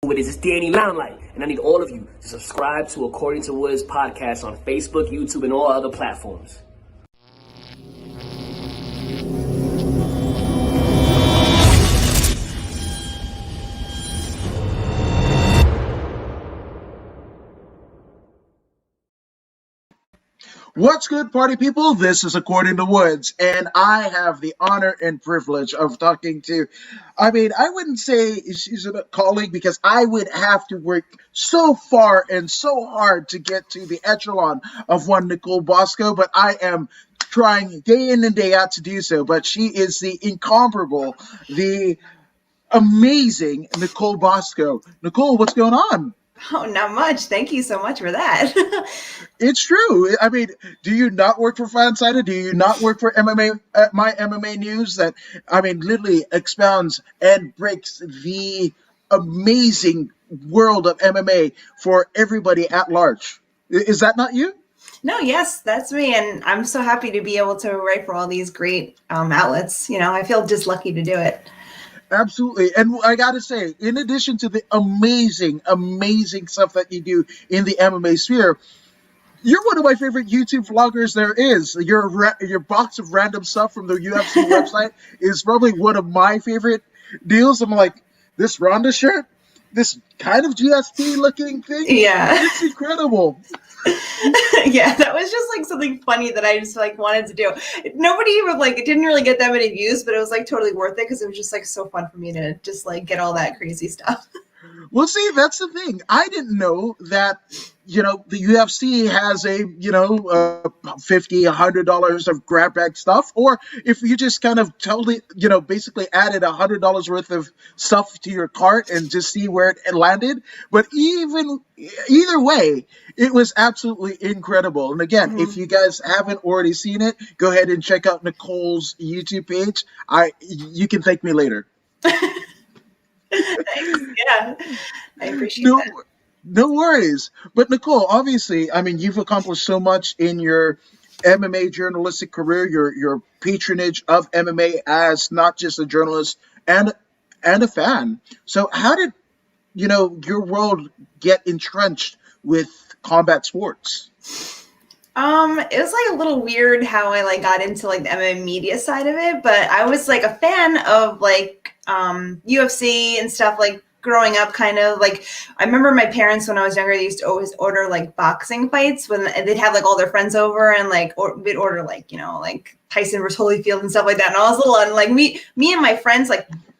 What is this, Danny Limelight? And I need all of you to subscribe to According to Woods podcast on Facebook, YouTube, and all other platforms. What's good, party people? This is According to Woods, and I have the honor and privilege of talking to, I wouldn't say she's a colleague because I would have to work so far and so hard to get to the echelon of one Nicole Bosco, but I am trying day in and day out to do so. But she is the incomparable, the amazing Nicole Bosco. Nicole, what's going on? Oh, not much. Thank you so much for that. It's true. I mean, do you not work for FanSided? Do you not work for MMA, My MMA News? That, literally expounds and breaks the amazing world of MMA for everybody at large. Is that not you? No, yes, that's me. And I'm so happy to be able to write for all these great outlets. You know, I feel just lucky to do it. Absolutely. And I got to say, in addition to the amazing, amazing stuff that you do in the MMA sphere, you're one of my favorite YouTube vloggers there is. Your box of random stuff from the UFC website is probably one of my favorite deals. I'm like, this Ronda shirt, this kind of GSP looking thing. Yeah. It's incredible. Yeah, that was just like something funny that I just like wanted to do. Nobody even it didn't really get that many views, but it was like totally worth it because it was just like so fun for me to just like get all that crazy stuff. Well, see, that's the thing. I didn't know that, the UFC has a, $50, $100 of grab bag stuff. Or if you just kind of totally, basically added $100 worth of stuff to your cart and just see where it landed. But either way, it was absolutely incredible. And again, if you guys haven't already seen it, go ahead and check out Nicole's YouTube page. You can thank me later. Thanks. Yeah, I appreciate that. No worries. But Nicole, obviously, you've accomplished so much in your MMA journalistic career, your patronage of MMA as not just a journalist and a fan. So how did, your world get entrenched with combat sports? It was like a little weird how I got into the MMA media side of it, but I was a fan of UFC and stuff growing up. Kind of I remember my parents when I was younger, they used to always order boxing fights when they'd have all their friends over and we'd order Tyson versus Holyfield and stuff like that. And I was little and me and my friends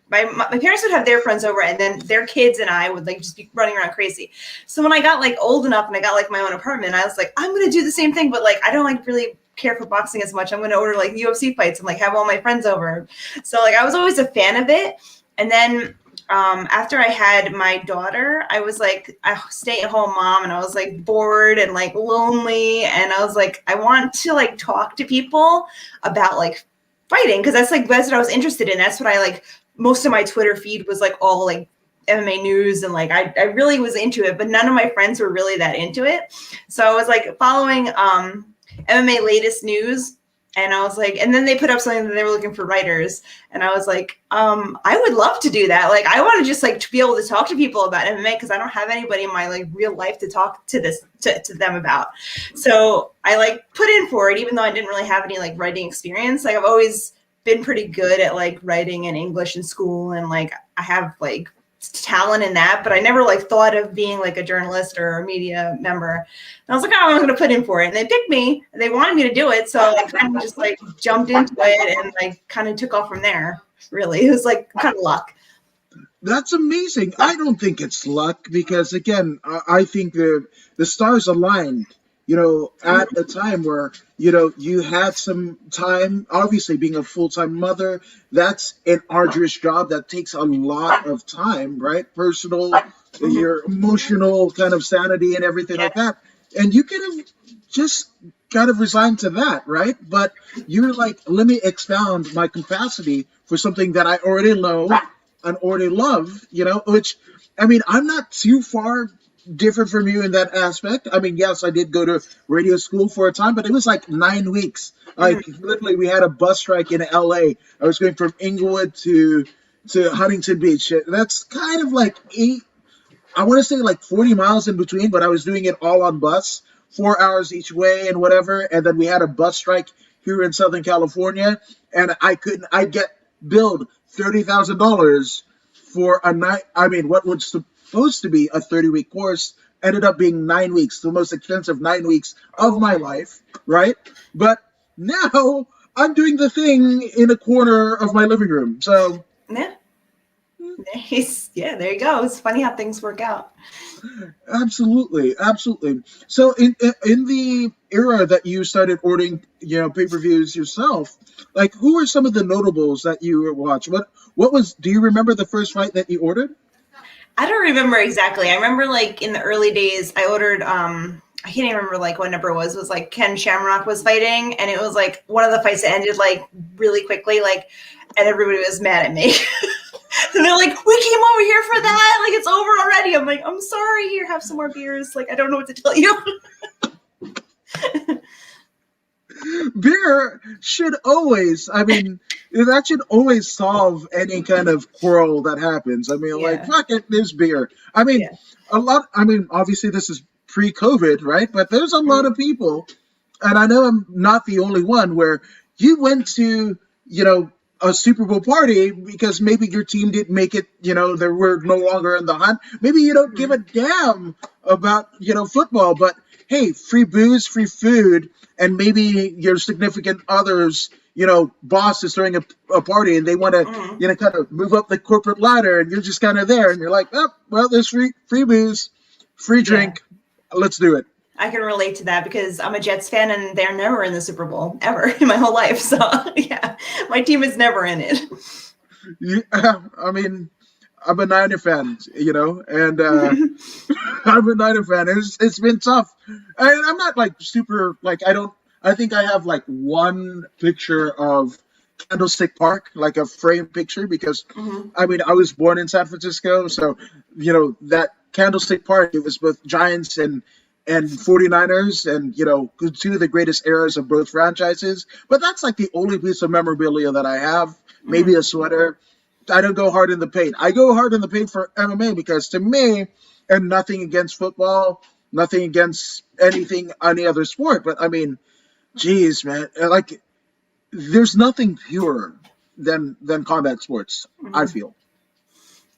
my parents would have their friends over and then their kids and I would just be running around crazy. So when I got old enough and I got my own apartment, I was I'm going to do the same thing, but I don't really care for boxing as much. I'm going to order UFC fights and have all my friends over. So I was always a fan of it. And then after I had my daughter, I was a stay-at-home mom and I was bored and lonely. And I was I want to talk to people about fighting because that's what I was interested in. That's what I most of my Twitter feed was all MMA news and I really was into it, but none of my friends were really that into it. So I was following MMA latest news. And I was and then they put up something that they were looking for writers. And I was I would love to do that. I want to just to be able to talk to people about MMA because I don't have anybody in my real life to talk to them about. So I put in for it, even though I didn't really have any writing experience. I've always been pretty good at writing in English in school. And I have talent in that, but I never thought of being a journalist or a media member. And I was I'm going to put in for it. And they picked me. And they wanted me to do it. So I kind of just jumped into it and kind of took off from there. Really, it was kind of luck. That's amazing. I don't think it's luck because again, I think the stars aligned. At a time where, you had some time, obviously being a full-time mother, that's an arduous job that takes a lot of time, right? Personal, your emotional kind of sanity and everything like that. And you could have just kind of resigned to that, right? But you were let me expound my capacity for something that I already know and already love, which, I'm not too far different from you in that aspect. Yes, I did go to radio school for a time, but it was 9 weeks. Literally, we had a bus strike in LA. I was going from Inglewood to Huntington Beach. That's kind of I want to say like 40 miles in between, but I was doing it all on bus, 4 hours each way and whatever. And then we had a bus strike here in Southern California, and I'd get billed $30,000 for a night. I mean, what was supposed to be a 30-week course ended up being 9 weeks, the most expensive 9 weeks of my life, right? But now I'm doing the thing in a corner of my living room. So yeah. Nice. Yeah, there you go. It's funny how things work out. absolutely. So in the era that you started ordering, pay-per-views yourself, like who are some of the notables that you watch? What was, do you remember the first fight that you ordered? I don't remember exactly. I remember like in the early days I ordered I can't even remember like what number it was like Ken Shamrock was fighting, and it was like one of the fights that ended like really quickly, like, and everybody was mad at me. And they're like, we came over here for that. Like, it's over already. I'm like, I'm sorry. Here, have some more beers. Like, I don't know what to tell you. Beer should always, that should always solve any kind of quarrel that happens. Like, fuck it, there's beer. Obviously this is pre-COVID, right? But there's a lot of people, and I know I'm not the only one, where you went to, a Super Bowl party because maybe your team didn't make it, they were no longer in the hunt. Maybe you don't give a damn about, football, but hey, free booze, free food, and maybe your significant other's, boss is throwing a party and they want to, kind of move up the corporate ladder, and you're just kind of there and you're like, oh, well, there's free booze, free drink. Yeah. Let's do it. I can relate to that because I'm a Jets fan and they're never in the Super Bowl ever in my whole life. So yeah, my team is never in it. Yeah, I'm a Niner fan, and I'm a Niner fan. It's been tough. I'm not like super, like, I think I have like one picture of Candlestick Park, like a framed picture, because I was born in San Francisco. So, that Candlestick Park, it was both Giants and 49ers, and two of the greatest eras of both franchises. But that's like the only piece of memorabilia that I have. Maybe a sweater. I don't go hard in the paint. I go hard in the paint for MMA because, to me, and nothing against football, nothing against any other sport, but geez, man, like, there's nothing purer than combat sports. I feel.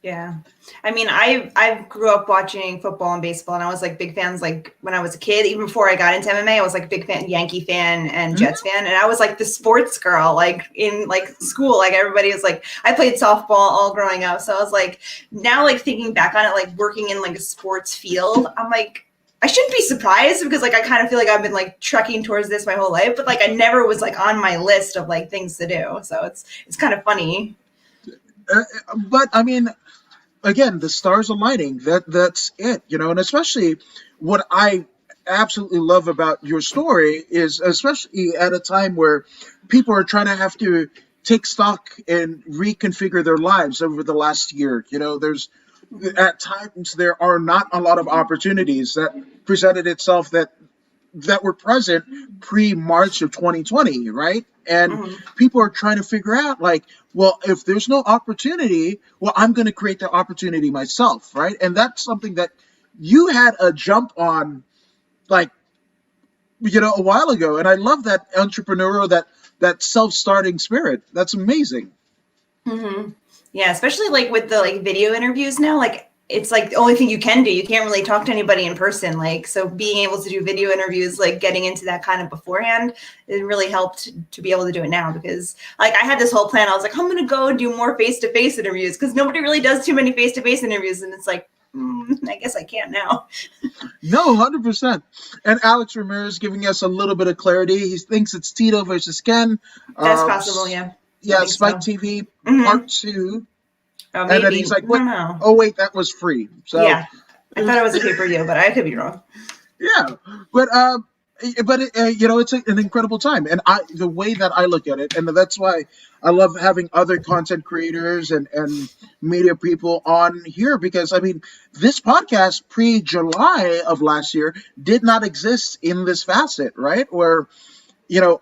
Yeah. I grew up watching football and baseball, and I was like big fans, like when I was a kid, even before I got into MMA, I was like a big fan, Yankee fan and Jets fan. And I was like the sports girl, like in like school, like everybody was like, I played softball all growing up. So I was like, now like thinking back on it, like working in like a sports field, I'm like, I shouldn't be surprised because like I kind of feel like I've been like trekking towards this my whole life, but like I never was like on my list of like things to do. So it's kind of funny. But again, the stars aligning. That's it, and especially what I absolutely love about your story is, especially at a time where people are trying to have to take stock and reconfigure their lives over the last year. There's at times there are not a lot of opportunities that presented itself that were present pre-March of 2020, right? And people are trying to figure out, like, well, if there's no opportunity, well, I'm going to create the opportunity myself, right? And that's something that you had a jump on, like, a while ago. And I love that entrepreneurial, that self-starting spirit. That's amazing. Yeah, especially like with the like video interviews now, like it's like the only thing you can do. You can't really talk to anybody in person. Like, so being able to do video interviews, like getting into that kind of beforehand, it really helped to be able to do it now, because like I had this whole plan. I was like, I'm going to go and do more face-to-face interviews because nobody really does too many face-to-face interviews. And it's like, I guess I can't now. No, 100%. And Alex Ramirez giving us a little bit of clarity. He thinks it's Tito versus Ken. That's possible, yeah. Yeah, Spike so. TV Part 2. Oh, and then he's like, "What? Oh, wait, that was free." So yeah, I thought it was a pay-per-view, but I could be wrong. Yeah, but it's an incredible time, and the way that I look at it, and that's why I love having other content creators and media people on here, because this podcast pre-July of last year did not exist in this facet, right? Where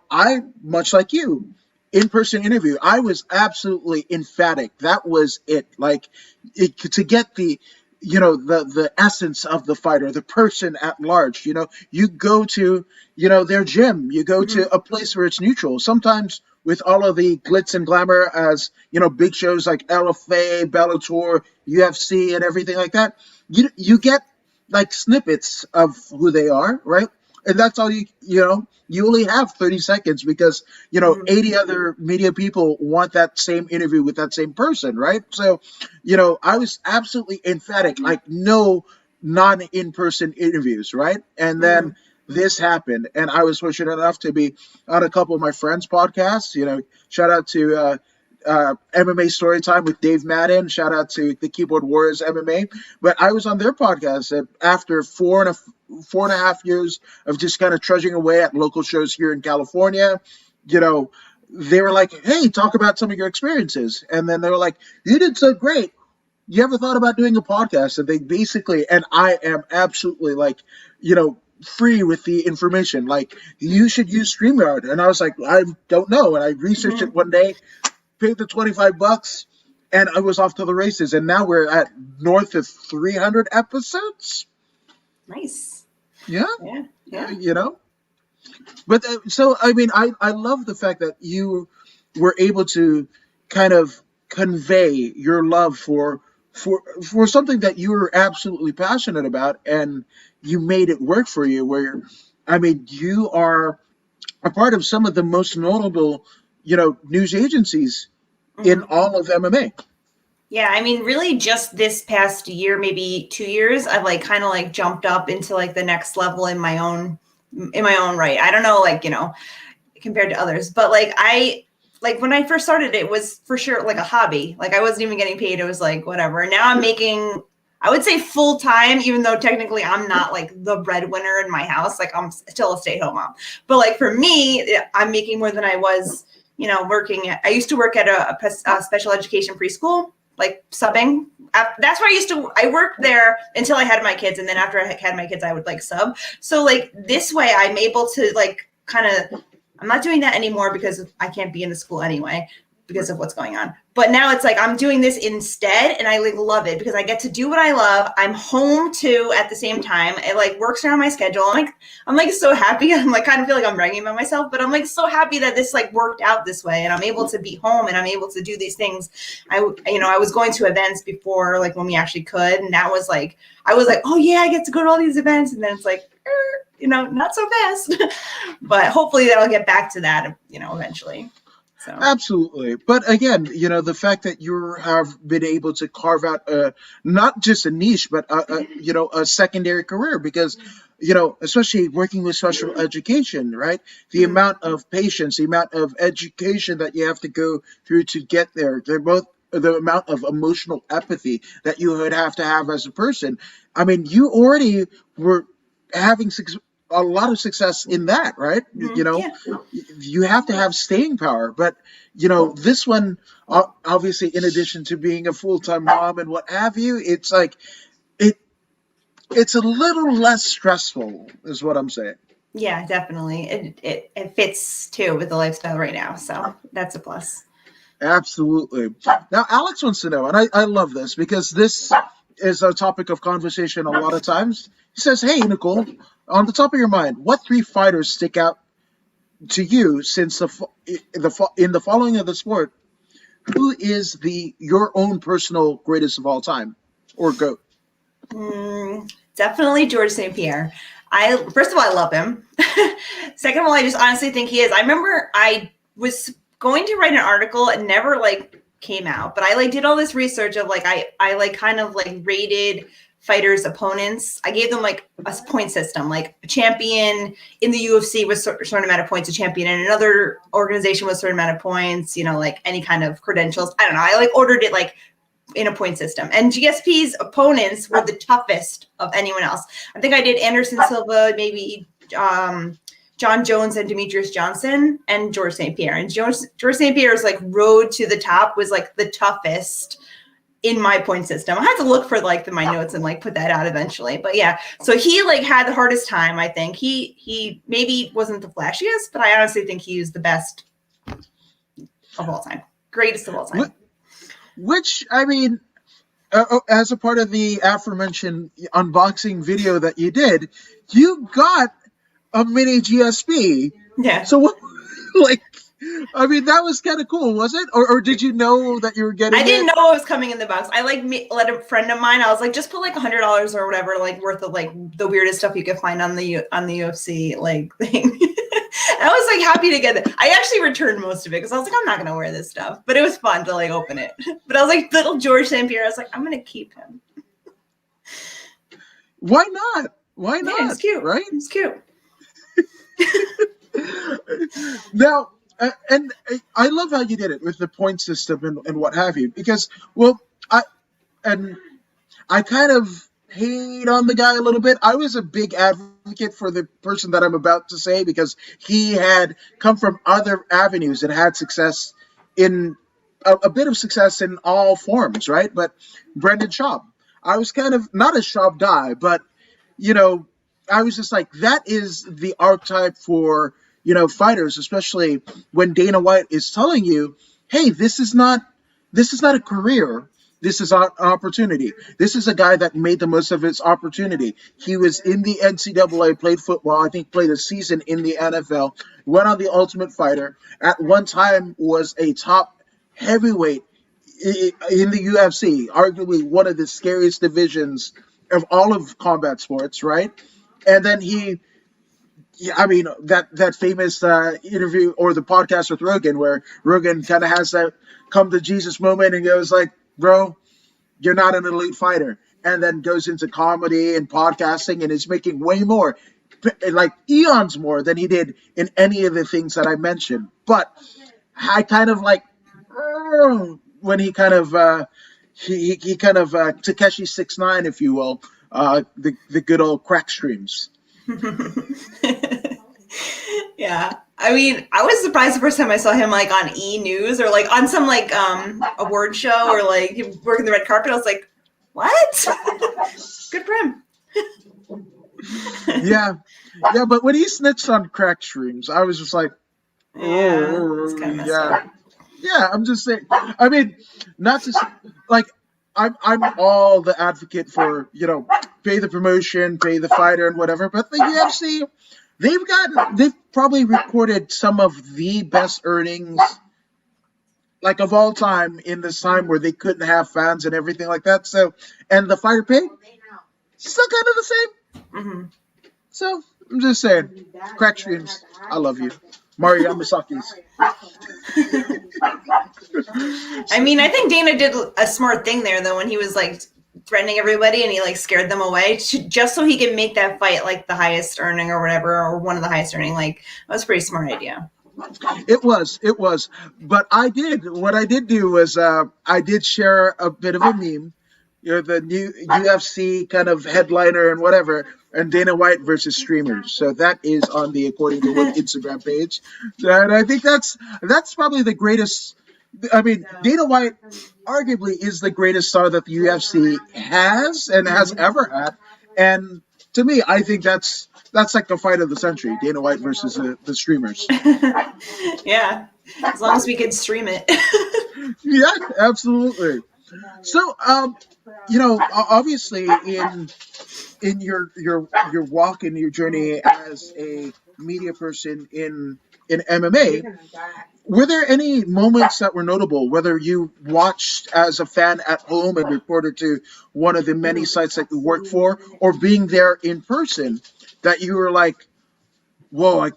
I, much like you, in-person interview, I was absolutely emphatic. That was it. Like, to get the the essence of the fighter, the person at large. You go to their gym, you go Mhm. to a place where it's neutral. Sometimes with all of the glitz and glamour, as big shows like LFA, Bellator, UFC, and everything like that, you get like snippets of who they are, right? And that's all you only have 30 seconds because Mhm. 80 other media people want that same interview with that same person, right? So I was absolutely emphatic, like no non-in-person interviews, right? And then Mhm. this happened, and I was fortunate enough to be on a couple of my friends' podcasts. Shout out to MMA Storytime with Dave Madden. Shout out to the Keyboard Warriors MMA. But I was on their podcast, and after 4.5 years of just kind of trudging away at local shows here in California, you know, they were like, "Hey, talk about some of your experiences." And then they were like, "You did so great. You ever thought about doing a podcast?" And they basically, and I am absolutely like, free with the information. Like, you should use StreamYard. And I was like, I don't know. And I researched it Mhm. one day, paid the $25, and I was off to the races. And now we're at north of 300 episodes. Nice. Yeah, Yeah. Yeah. you know. But so I mean, I love the fact that you were able to kind of convey your love for something that you were absolutely passionate about, and you made it work for you. I mean, you are a part of some of the most notable, news agencies in Mhm. all of MMA. Yeah, I mean, really, just this past year, maybe 2 years, I've like kind of like jumped up into like the next level in my own right. I don't know, like compared to others, but like when I first started, it was for sure like a hobby. Like I wasn't even getting paid. It was like whatever. And now I'm making, I would say full time, even though technically I'm not like the breadwinner in my house. Like I'm still a stay-at-home mom. But like for me, I'm making more than I was, working at. I used to work at a special education preschool, like subbing. That's where I worked there until I had my kids, and then after I had my kids, I would like sub. So like this way, I'm able to like kind of. I'm not doing that anymore because I can't be in the school anyway because of what's going on. But now it's like I'm doing this instead, and I like love it because I get to do what I love. I'm home too at the same time. It like works around my schedule. I'm like so happy. I'm like kind of feel like I'm bragging about myself, but I'm like so happy that this like worked out this way, and I'm able to be home and I'm able to do these things. I was going to events before, like when we actually could, and that was like I was like, oh yeah, I get to go to all these events, and then it's like. Not so fast, but hopefully that'll get back to that, eventually. So, Absolutely. But again, the fact that you have been able to carve out not just a niche, but a secondary career because, especially working with special education, right? The mhm. amount of patience, the amount of education that you have to go through to get there, they're both the amount of emotional empathy that you would have to have as a person. I mean, you already were having a lot of success in that, right? Yeah. You have to have staying power. But this one, obviously, in addition to being a full-time mom and what have you, it's like it it's a little less stressful, is what I'm saying. Yeah, definitely. It fits too with the lifestyle right now, so that's a plus. Absolutely. Now, Alex wants to know, and I love this because this is a topic of conversation a lot of times. He says, "Hey, Nicole, on the top of your mind, what three fighters stick out to you since in the following of the sport? Who is your own personal greatest of all time or GOAT?" Definitely George St. Pierre. I First of all, I love him. Second of all, I just honestly think he is. I remember I was going to write an article and never like came out, but I like did all this research of like I like kind of like rated fighters' opponents. I gave them like a point system, like a champion in the UFC was a certain amount of points, a champion in another organization was a certain amount of points, like any kind of credentials. I don't know. I like ordered it like in a point system. And GSP's opponents were the toughest of anyone else. I think I did Anderson Silva, maybe John Jones and Demetrius Johnson, and George St. Pierre. And George St. Pierre's like road to the top was like the toughest in my point system. I had to look for like my notes and like put that out eventually. But yeah, so he like had the hardest time. I think he maybe wasn't the flashiest, but I honestly think he was the best of all time, greatest of all time. Which, I mean, as a part of the aforementioned unboxing video that you did, you got a mini GSP. Yeah. So what, like, I mean, that was kind of cool, was it? Or did you know that you were getting I didn't it? know what was coming in the box. I let a friend of mine. I was like, just put like $100 or whatever, like worth of like the weirdest stuff you could find on the UFC like thing. And I was like happy to get it. I actually returned most of it because I was like, I'm not gonna wear this stuff, but it was fun to like open it. But I was like, little George St. Pierre. I was like, I'm gonna keep him. Why not? Why not? Yeah, it's cute, right? It's cute. Now, and I love how you did it with the point system and what have you, because, well, I kind of hate on the guy a little bit. I was a big advocate for the person that I'm about to say because he had come from other avenues and had success in a bit of success in all forms, right? But Brendan Schaub, I was kind of not a Schaub guy, but I was just like, that is the archetype for fighters, especially when Dana White is telling you, hey, this is not a career. This is an opportunity. This is a guy that made the most of his opportunity. He was in the NCAA, played football, I think played a season in the NFL, went on the Ultimate Fighter, at one time was a top heavyweight in the UFC, arguably one of the scariest divisions of all of combat sports, right? And then that famous interview or the podcast with Rogan, where Rogan kind of has that come to Jesus moment and goes like, bro, you're not an elite fighter. And then goes into comedy and podcasting and is making way more, like eons more than he did in any of the things that I mentioned. But I kind of like when he kind of Takeshi 6ix9ine, if you will, the good old crack streams. Yeah. I mean, I was surprised the first time I saw him like on E! News or like on some like award show or like working the red carpet. I was like, what? Good for him. Yeah, but when he snitched on crack streams, I was just like, it's kind of messed up. Yeah, I'm just saying. I mean, not just like I'm all the advocate for pay the promotion, pay the fighter, and whatever. But the UFC, they've probably recorded some of the best earnings like of all time in this time where they couldn't have fans and everything like that. So, and the fighter pay still kind of the same. Mm-hmm. So I'm just saying, crack streams, I love you, Mario Yamasaki's. I mean, I think Dana did a smart thing there though when he was like threatening everybody and he like scared them away just so he could make that fight like the highest earning or whatever, or one of the highest earning. Like that was a pretty smart idea. It was. But what I did do was I did share a bit of a meme, the new UFC kind of headliner and whatever, and Dana White versus streamers. So that is on the According to Wood Instagram page. And I think that's probably the greatest. I mean, Dana White arguably is the greatest star that the UFC has and has ever had. And to me, I think that's like the fight of the century, Dana White versus the streamers. Yeah, as long as we could stream it. Yeah, absolutely. So, obviously in your walk and your journey as a media person in MMA, were there any moments that were notable, whether you watched as a fan at home and reported to one of the many sites that you work for, or being there in person, that you were like, whoa, I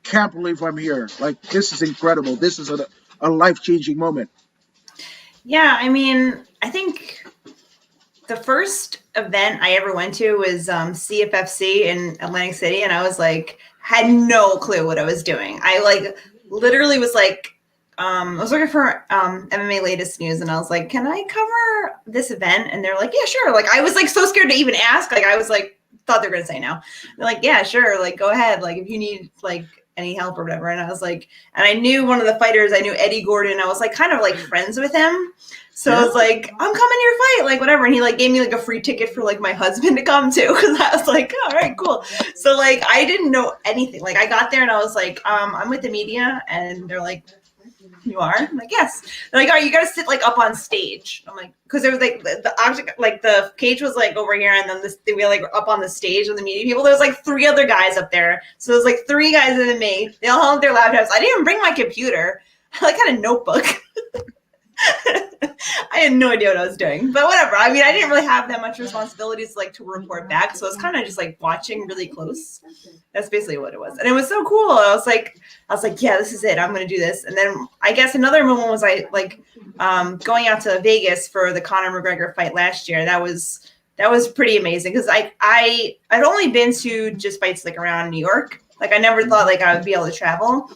can't believe I'm here. Like, this is incredible. This is a life-changing moment. Yeah, I mean, I think the first event I ever went to was CFFC in Atlantic City, and I was like, had no clue what I was doing. I like literally was like, I was looking for MMA latest news, and I was like, can I cover this event? And they're like, yeah, sure. Like, I was like so scared to even ask. Like, I was like, thought they were gonna say no. They're like, yeah, sure. Like, go ahead. Like, if you need like any help or whatever. And I was like, and I knew one of the fighters. I knew Eddie Gordon. I was like kind of like friends with him. So I was like, I'm coming to your fight, like whatever. And he like gave me like a free ticket for like my husband to come to, because I was like, all right, cool. So like I didn't know anything. Like I got there and I was like, I'm with the media, and they're like, You are? I'm like, yes. They're like, all right, you got to sit like up on stage. I'm like, because there was like the object, like the cage was like over here, and then we were like up on the stage with the media people. There was like 3 other guys up there. So there's like 3 guys and then me. They all held their laptops. I didn't even bring my computer. I like had a notebook. I had no idea what I was doing, but whatever. I mean, I didn't really have that much responsibilities like to report back, so I was kind of just like watching really close. That's basically what it was, and it was so cool. I was like, yeah, this is it. I'm going to do this. And then I guess another moment was going out to Vegas for the Conor McGregor fight last year. That was pretty amazing because I'd only been to just fights like around New York. Like I never thought like I would be able to travel,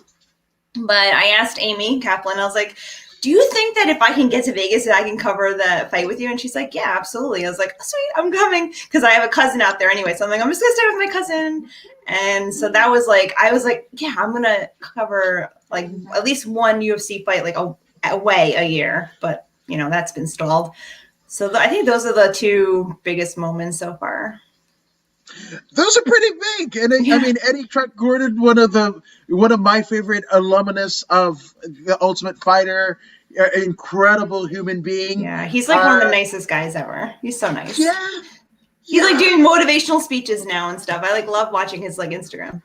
but I asked Amy Kaplan. I was like, do you think that if I can get to Vegas that I can cover the fight with you? And she's like, yeah, absolutely. I was like, oh, sweet, I'm coming. Because I have a cousin out there anyway. So I'm like, I'm just going to stay with my cousin. And so that was like, I was like, yeah, I'm going to cover like at least one UFC fight like away a year. But, you know, that's been stalled. So I think those are the 2 biggest moments so far. Those are pretty big, and I mean Eddie Truck Gordon, one of my favorite alumnus of the Ultimate Fighter, incredible human being. Yeah, he's like one of the nicest guys ever. He's so nice. Yeah, he's like doing motivational speeches now and stuff. I like love watching his like Instagram.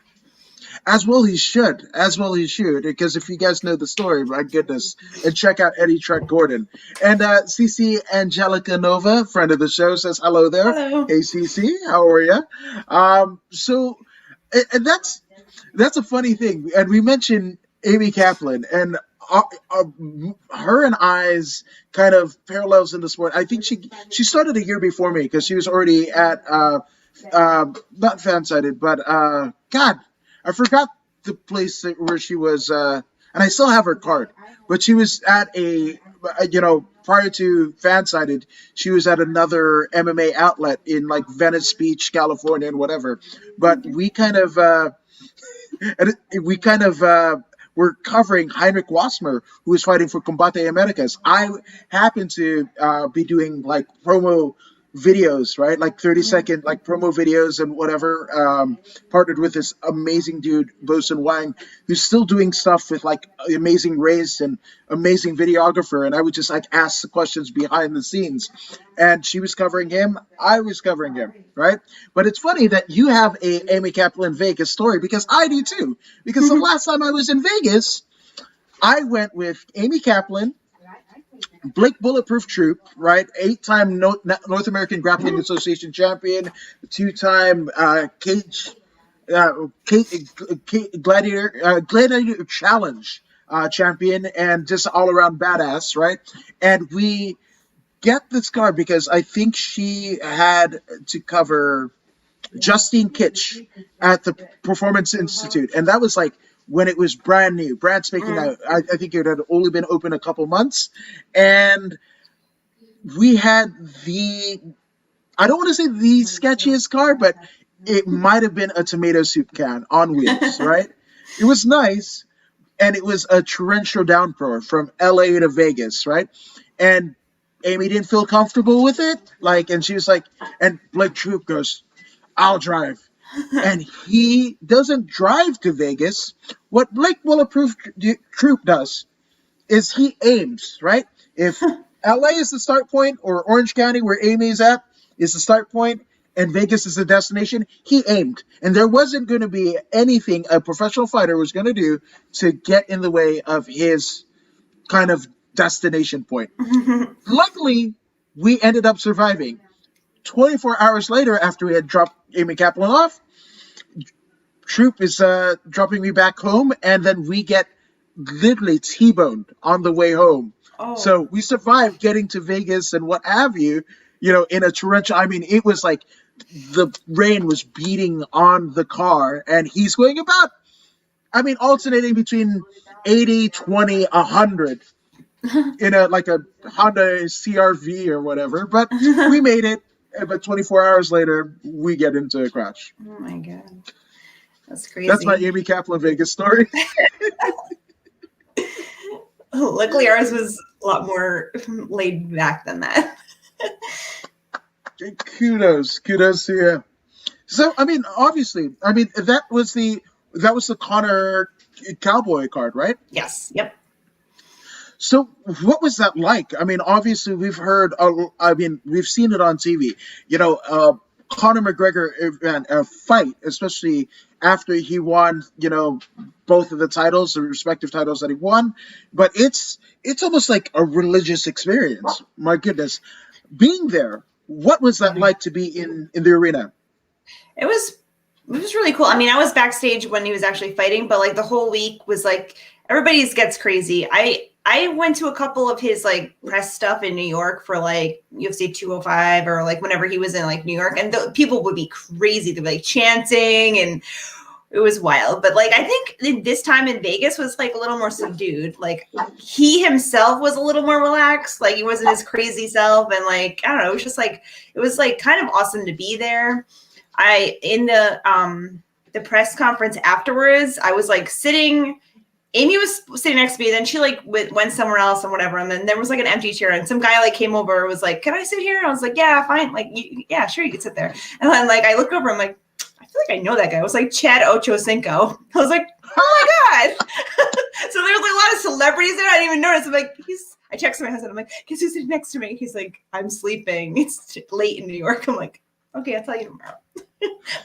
As well he should, because if you guys know the story, my goodness, and check out Eddie Truck Gordon. And CC Angelica Nova, friend of the show, says hello there. Hello. Hey CC, how are you? So, and that's a funny thing. And we mentioned Amy Kaplan, and her and I's kind of parallels in the sport. I think she started a year before me because she was already at not FanSided, but God. I forgot the place where she was, and I still have her card, but she was at prior to FanSided, she was at another MMA outlet in like Venice Beach, California, and whatever. But we kind of were covering Heinrich Wasmer, who was fighting for Combate Americas. I happened to be doing like promo videos, right? Like 30-second like promo videos and whatever, partnered with this amazing dude, Bosun Wang, who's still doing stuff with like amazing race and amazing videographer. And I would just like ask the questions behind the scenes. And she was covering him. I was covering him, right? But it's funny that you have a Amy Kaplan Vegas story because I do too. Because the last time I was in Vegas, I went with Amy Kaplan, Blake Bulletproof Troop, right? 8-time North American Grappling Association champion, 2-time Gladiator Challenge champion, and just all around badass, right? And we get this card because I think she had to cover Justine Kitch at the Performance Institute, and that was like when it was brand new, brand spanking out. I think it had only been open a couple months. And we had I don't want to say the sketchiest car, but it might have been a tomato soup can on wheels, right? It was nice. And it was a torrential downpour from LA to Vegas, right? And Amy didn't feel comfortable with it. And she was like, and Blake Troop goes, I'll drive. And he doesn't drive to Vegas. What Blake Bulletproof Troop does is he aims, right? If LA is the start point or Orange County, where Amy's at, is the start point and Vegas is the destination, he aimed. And there wasn't going to be anything a professional fighter was going to do to get in the way of his kind of destination point. Luckily, we ended up surviving. 24 hours later, after we had dropped Amy Kaplan off, Troop is dropping me back home, and then we get literally T-boned on the way home. Oh. So we survived getting to Vegas and what have you, in a torrential. I mean, it was like the rain was beating on the car, and he's going about, alternating between 80, 20, 100 in a Honda CRV or whatever. But we made it. But 24 hours later, we get into a crash. Oh my God. That's crazy. That's my Amy Kaplan Vegas story. Luckily, ours was a lot more laid back than that. Kudos to you. So, obviously, that was the Conor Cowboy card, right? Yes. Yep. So what was that like? I mean, obviously we've heard, we've seen it on TV. Conor McGregor a fight, especially after he won, both of the titles, the respective titles that he won. But it's almost like a religious experience. My goodness, being there. What was that like to be in the arena? It was really cool. I mean, I was backstage when he was actually fighting, but like the whole week was like everybody's gets crazy. I went to a couple of his like press stuff in New York for like UFC 205 or like whenever he was in like New York, and the people would be crazy. They'd be like chanting, and it was wild. But like I think this time in Vegas was like a little more subdued. Like he himself was a little more relaxed. Like he wasn't his crazy self, and like I don't know, it was like kind of awesome to be there. In the press conference afterwards, I was like sitting. Amy was sitting next to me. Then she like went somewhere else and whatever. And then there was like an empty chair, and some guy like came over and was like, "Can I sit here?" And I was like, "Yeah, fine. Like, yeah, sure, you can sit there." And then like I looked over, I'm like, I feel like I know that guy. It was like Chad Ochocinco. I was like, oh my god. So there was like a lot of celebrities there. I didn't even notice. I'm like, I texted my husband. I'm like, guess who's sitting next to me? He's like, I'm sleeping. It's late in New York. I'm like, okay, I'll tell you tomorrow.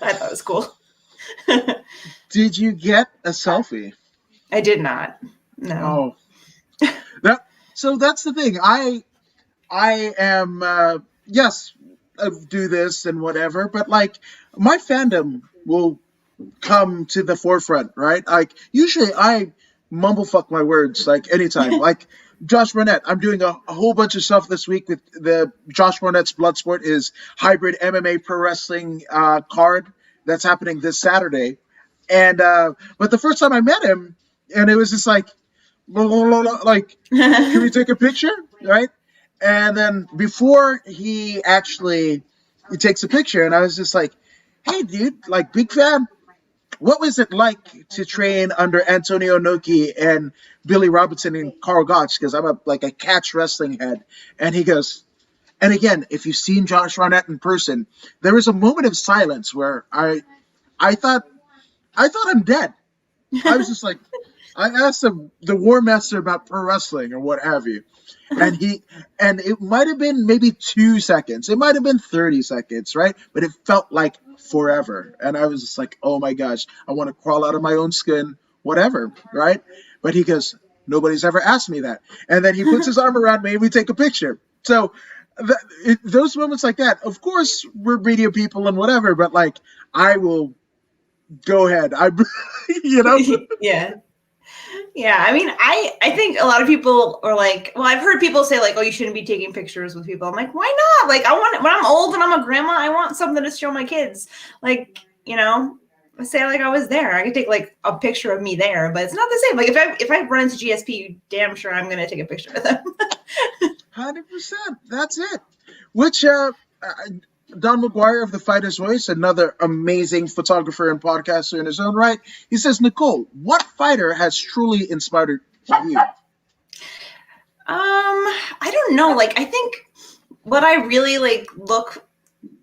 I thought it was cool. Did you get a selfie? I did not. No. Oh. So that's the thing. I am yes, I do this and whatever, but like my fandom will come to the forefront, right? Like usually I mumble fuck my words like anytime. Like Josh Barnett, I'm doing a whole bunch of stuff this week with the Josh Barnett's Bloodsport is hybrid MMA pro wrestling card that's happening this Saturday. And but the first time I met him, and it was just like can we take a picture, right? And then before he takes a picture, and I was just like, hey dude, like big fan. What was it like to train under Antonio Inoki and Billy Robinson and Carl Gotch? Because I'm a catch wrestling head. And he goes, and again, if you've seen Josh Barnett in person, there was a moment of silence where I thought I'm dead. I was just like, I asked the War Master about pro wrestling or what have you. And it might have been maybe 2 seconds. It might have been 30 seconds, right? But it felt like forever. And I was just like, oh my gosh, I want to crawl out of my own skin, whatever, right? But he goes, nobody's ever asked me that. And then he puts his arm around me and we take a picture. So those moments like that, of course, we're media people and whatever, but like, I will go ahead. Yeah. Yeah, I mean, I think a lot of people are like, well, I've heard people say like, oh, you shouldn't be taking pictures with people. I'm like, why not? Like, when I'm old and I'm a grandma, I want something to show my kids. Like, say like I was there. I could take like a picture of me there, but it's not the same. Like if I run into GSP, damn sure I'm gonna take a picture of them. 100%. That's it. Which Don McGuire of The Fighter's Voice, another amazing photographer and podcaster in his own right. He says, Nicole, what fighter has truly inspired you? I don't know. Like, I think what I really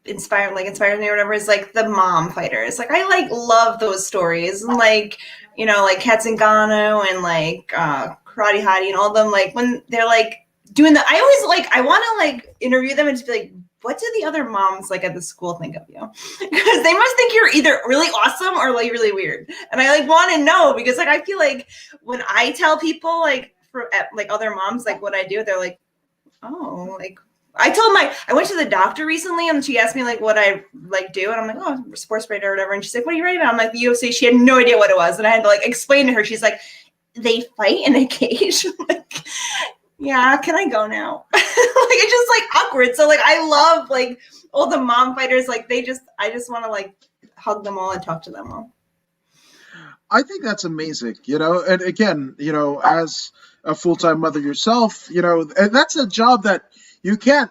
inspired me or whatever is like the mom fighters. Like, I love those stories. And like, like Katsungano and like Karate Hottie and all of them. Like when they're like doing I always I want to like interview them and just be like, what do the other moms like at the school think of you? Because they must think you're either really awesome or like really weird. And I want to know because like I feel like when I tell people like other moms like what I do, they're like, oh, like I went to the doctor recently and she asked me like what I do, and I'm like, oh, sports writer or whatever. And she's like, what are you writing about? I'm like, the UFC. She had no idea what it was, and I had to like explain to her. She's like, they fight in a cage. Like, yeah, can I go now? Like it's just like awkward. So like I love like all the mom fighters. Like I just want to like hug them all and talk to them all. I think that's amazing, and again, as a full-time mother yourself, and that's a job that you can't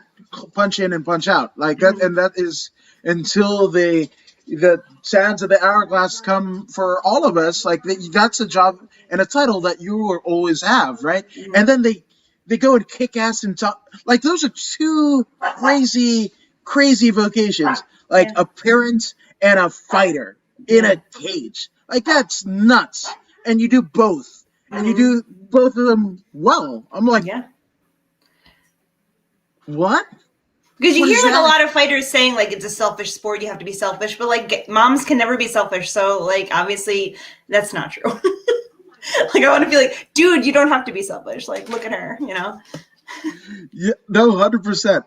punch in and punch out like that. And that is until the sands of the hourglass come for all of us. Like that's a job and a title that you will always have. Right. Mm-hmm. And then they go and kick ass and talk. Like those are two crazy vocations, like a parent and a fighter in a cage. Like that's nuts. And you do both. and you do both of them well. I'm like, Yeah. what? Because you What hear is like a that? lot of fighters saying like it's a selfish sport, you have to be selfish, but like moms can never be selfish. So like obviously that's not true. Like I want to be like, dude, you don't have to be selfish. Like look at her, you know. Yeah, no, 100%.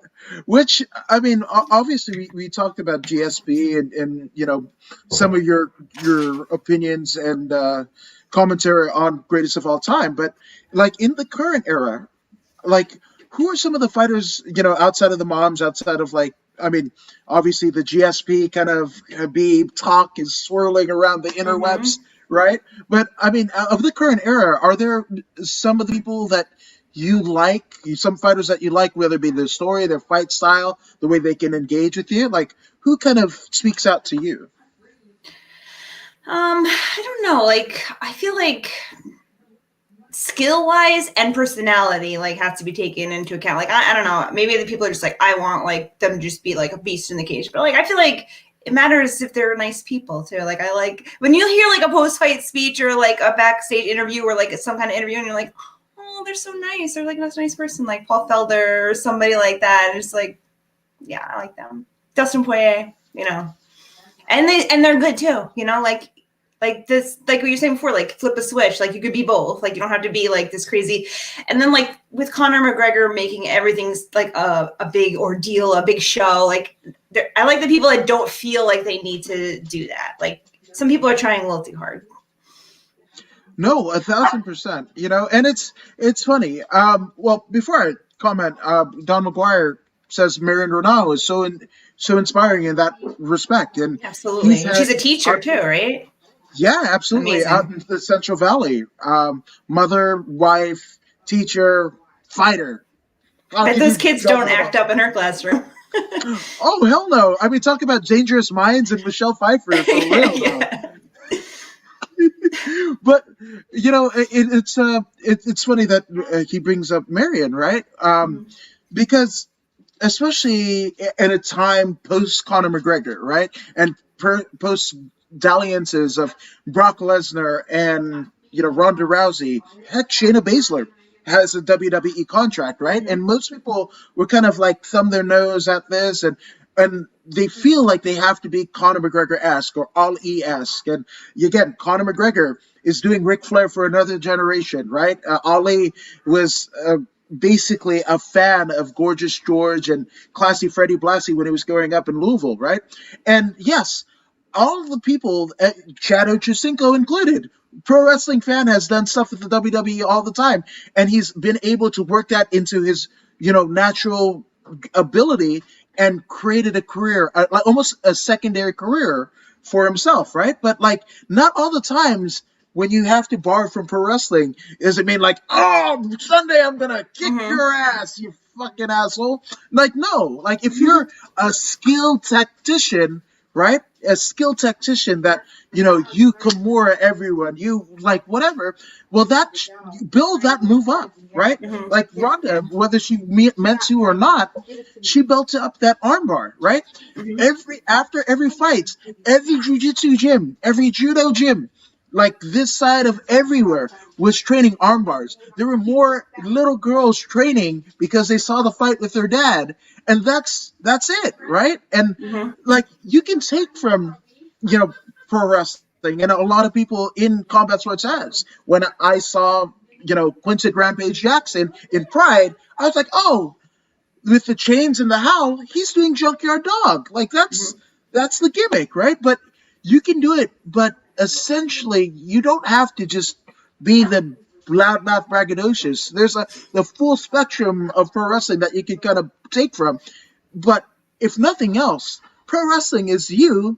Which, I mean, obviously, we talked about GSP and some of your opinions and commentary on greatest of all time. But like in the current era, like who are some of the fighters, outside of the moms, outside of like, I mean, obviously the GSP kind of Habib talk is swirling around the interwebs, right? But I mean, of the current era, are there some of the people that you like, some fighters that you like, whether it be their story, their fight style, the way they can engage with you? Like, who kind of speaks out to you? I don't know. Like I feel like skill wise and personality like has to be taken into account. Like I don't know. Maybe the people are just like I want like them to just be like a beast in the cage, but like I feel like it matters if they're nice people too. Like I like when you hear like a post fight speech or like a backstage interview or like some kind of interview, and you're like, oh, they're so nice. They're like a nice person, like Paul Felder or somebody like that. And it's like, yeah, I like them. Dustin Poirier, and they're good too. Like this, like what you're saying before, like flip a switch. Like you could be both. Like you don't have to be like this crazy. And then like with Conor McGregor making everything like a big ordeal, a big show. Like I like the people that don't feel like they need to do that. Like some people are trying a little too hard. No, 1,000%. And it's funny. Well, before I comment, Don McGuire says Marion Renault is so inspiring in that respect, and Absolutely. he's had She's a teacher too, right? yeah, absolutely. Amazing. Out in the Central Valley. Mother, wife, teacher, fighter. But those kids don't act up in her classroom. Oh, hell no. I mean, talk about Dangerous Minds and Michelle Pfeiffer for real, Yeah. But, it's funny that he brings up Marion, right? Because especially in a time post Conor McGregor, right? And post dalliances of Brock Lesnar and Ronda Rousey. Heck, Shayna Baszler has a WWE contract, right? And most people were kind of like thumb their nose at this, and they feel like they have to be Conor McGregor-esque or Ali-esque. And again, Conor McGregor is doing Ric Flair for another generation, right? Ali was basically a fan of Gorgeous George and Classy Freddie Blassie when he was growing up in Louisville, right? And yes, all of the people, Chad Ochocinco included, pro wrestling fan, has done stuff with the WWE all the time, and he's been able to work that into his, natural ability and created a career, almost a secondary career for himself, right? But like, not all the times when you have to borrow from pro wrestling does it mean like, oh, Sunday I'm gonna kick your ass, you fucking asshole. Like, no, like if you're a skilled tactician, right? A skilled tactician that, you Kimura everyone, you like whatever. Well, build that move up, right? Like Ronda, whether she meant to or not, she built up that armbar, right? After every fight, every jiu-jitsu gym, every judo gym, like this side of everywhere was training arm bars. There were more little girls training because they saw the fight with their dad, and that's it, right? And like you can take from pro wrestling, and a lot of people in combat sports has. When I saw Quincy Rampage Jackson in Pride, I was like, oh, with the chains and the howl, he's doing Junkyard Dog. Like that's the gimmick, right? But you can do it, but essentially you don't have to just be the loudmouth braggadocious. There's the full spectrum of pro wrestling that you can kind of take from. But if nothing else, pro wrestling is you,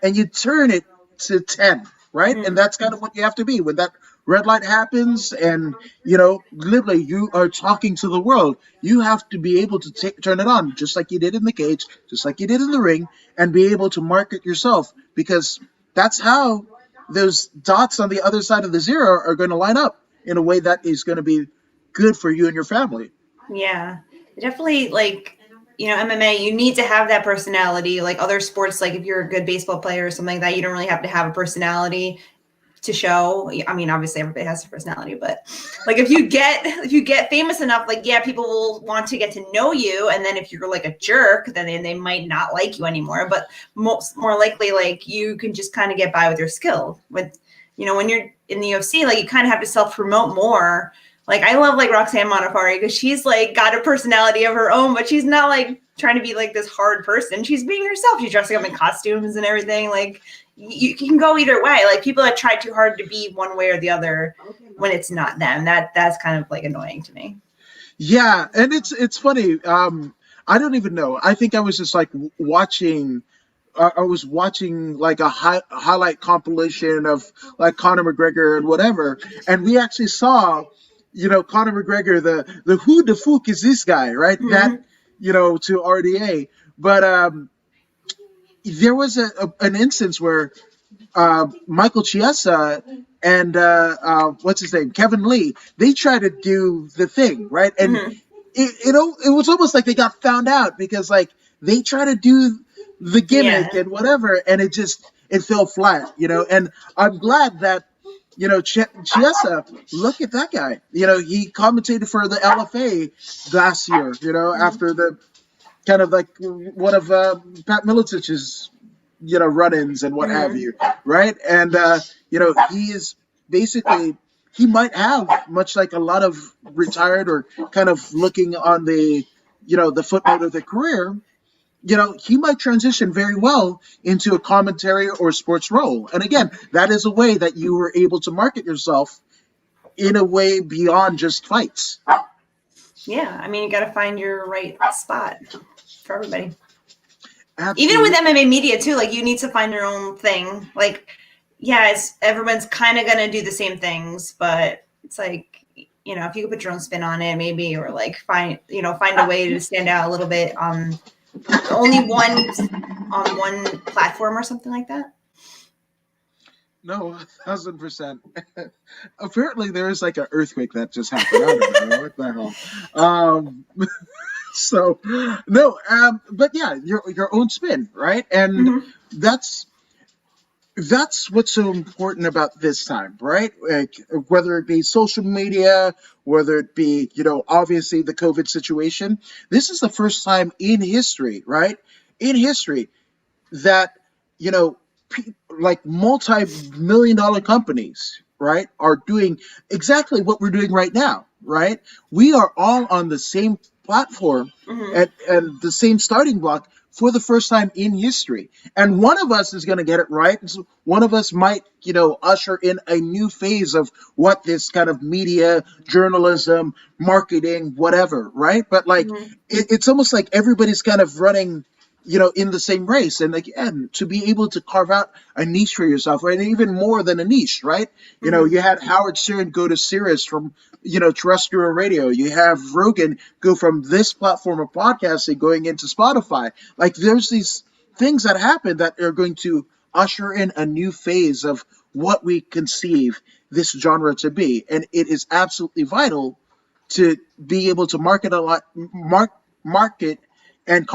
and you turn it to 10, right? And that's kind of what you have to be when that red light happens, and literally you are talking to the world. You have to be able to turn it on, just like you did in the cage, just like you did in the ring, and be able to market yourself, because that's how those dots on the other side of the zero are going to line up in a way that is going to be good for you and your family. Yeah, definitely. Like, MMA, you need to have that personality. Like other sports, like if you're a good baseball player or something like that, you don't really have to have a personality to show. I mean, obviously everybody has their personality, but like if you get famous enough, like, yeah, people will want to get to know you. And then if you're like a jerk, then they might not like you anymore. But more likely, like, you can just kind of get by with your skill. With, you know, when you're in the UFC, like, you kind of have to self-promote more. Like, I love like Roxanne Modafferi because she's like got a personality of her own, but she's not like trying to be like this hard person. She's being herself. She's dressing up in costumes and everything. Like, you can go either way. Like, people that try too hard to be one way or the other when it's not them, that's kind of like annoying to me. Yeah, and it's funny. I don't even know. I think I was just like watching. I was watching like a highlight compilation of like Conor McGregor and whatever, and we actually saw, you know, Conor McGregor, the who the fuck is this guy, right? Mm-hmm. That, you know, to RDA, but there was an instance where Michael Chiesa and what's his name, Kevin Lee, they tried to do the thing, right? And Mm-hmm. it was almost like they got found out because like they tried to do the gimmick and whatever, and it fell flat, you know. And I'm glad that, you know, Chiesa, look at that guy. You know, he commentated for the LFA last year, you know, after the kind of like one of Pat Militich's, you know, run-ins and what have you, right? And, you know, he is basically, he might have, much like a lot of retired or kind of looking on the, you know, the footnote of their career, you know, he might transition very well into a commentary or sports role. And again, that is a way that you were able to market yourself in a way beyond just fights. Yeah, I mean, you got to find your right spot for everybody. Absolutely. Even with MMA media too, like, you need to find your own thing. Like, yeah, everyone's kind of gonna do the same things, but it's like, you know, if you could put your own spin on it, maybe, or like find a way to stand out a little bit on one platform or something like that. No, 1,000%. Apparently, there is like an earthquake that just happened. I don't know what the hell. So no, but yeah, your own spin, right? And that's what's so important about this time, right? Like, whether it be social media, whether it be, you know, obviously the COVID situation, this is the first time in history, right? In history that, you know, like multi-million-dollar companies, right, are doing exactly what we're doing right now, right? We are all on the same platform and the same starting block for the first time in history. And one of us is going to get it right. So one of us might, you know, usher in a new phase of what this kind of media, journalism, marketing, whatever, right? But like, it's almost like everybody's kind of running, you know, in the same race. And again, to be able to carve out a niche for yourself, right? And even more than a niche, right? You know, you had Howard Stern go to Sirius from, you know, terrestrial radio. You have Rogan go from this platform of podcasting going into Spotify. Like, there's these things that happen that are going to usher in a new phase of what we conceive this genre to be. And it is absolutely vital to be able to market and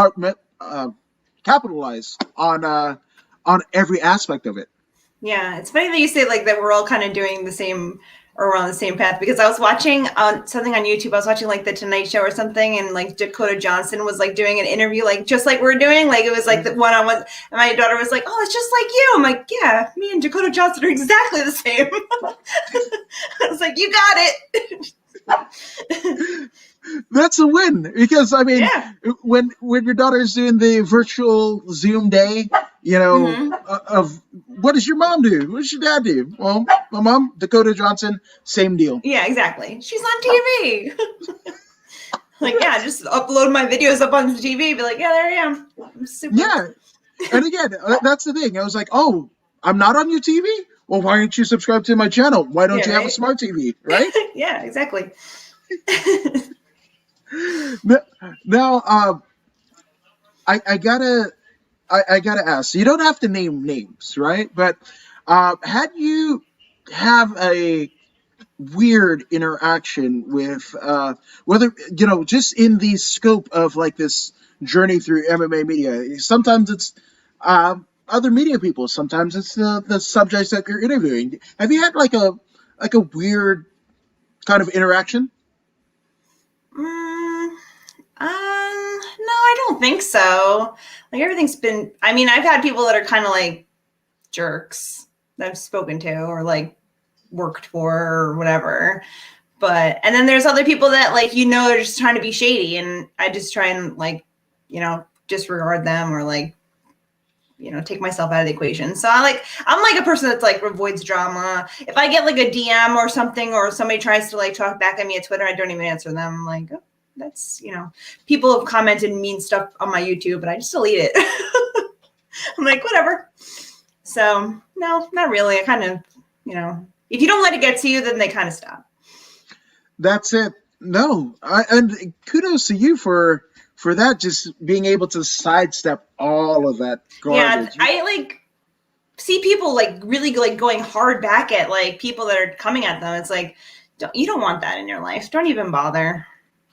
capitalize on every aspect of it. Yeah, it's funny that you say like that we're all kind of doing the same, or we're on the same path, because I was watching something on YouTube. I was watching like the Tonight Show or something, and like Dakota Johnson was like doing an interview, like just like we're doing. Like, it was like the one-on-one, and my daughter was like, "Oh, it's just like you." I'm like, "Yeah, me and Dakota Johnson are exactly the same." I was like, "You got it." That's a win, because I mean, when your daughter's doing the virtual Zoom day, you know, of what does your mom do? What does your dad do? Well, my mom, Dakota Johnson, same deal. Yeah, exactly. She's on TV. Like, yeah, just upload my videos up on the TV. Be like, yeah, there I am. I'm super. Yeah, and again, that's the thing. I was like, oh, I'm not on your TV? Well, why don't you subscribe to my channel? Why don't you have a smart TV, right? Yeah, exactly. Now, I gotta ask. You don't have to name names, right? But had you have a weird interaction with whether, you know, just in the scope of like this journey through MMA media? Sometimes it's other media people. Sometimes it's the subjects that you're interviewing. Have you had like a weird kind of interaction? Mm, no, I don't think so. Like everything's been. I mean, I've had people that are kind of like jerks that I've spoken to or like worked for or whatever. But and then there's other people that like are just trying to be shady, and I just try and like disregard them or like take myself out of the equation. So I'm like a person that's like avoids drama. If I get like a DM or something, or somebody tries to like talk back at me at Twitter, I don't even answer them. I'm like, oh, that's people have commented mean stuff on my YouTube, but I just delete it. I'm like, whatever. So no, not really. I kind of if you don't let it get to you, then they kind of stop. That's it. No, and kudos to you for that, just being able to sidestep all of that garbage. Yeah, I like see people like really like going hard back at like people that are coming at them. It's like, you don't want that in your life. Don't even bother.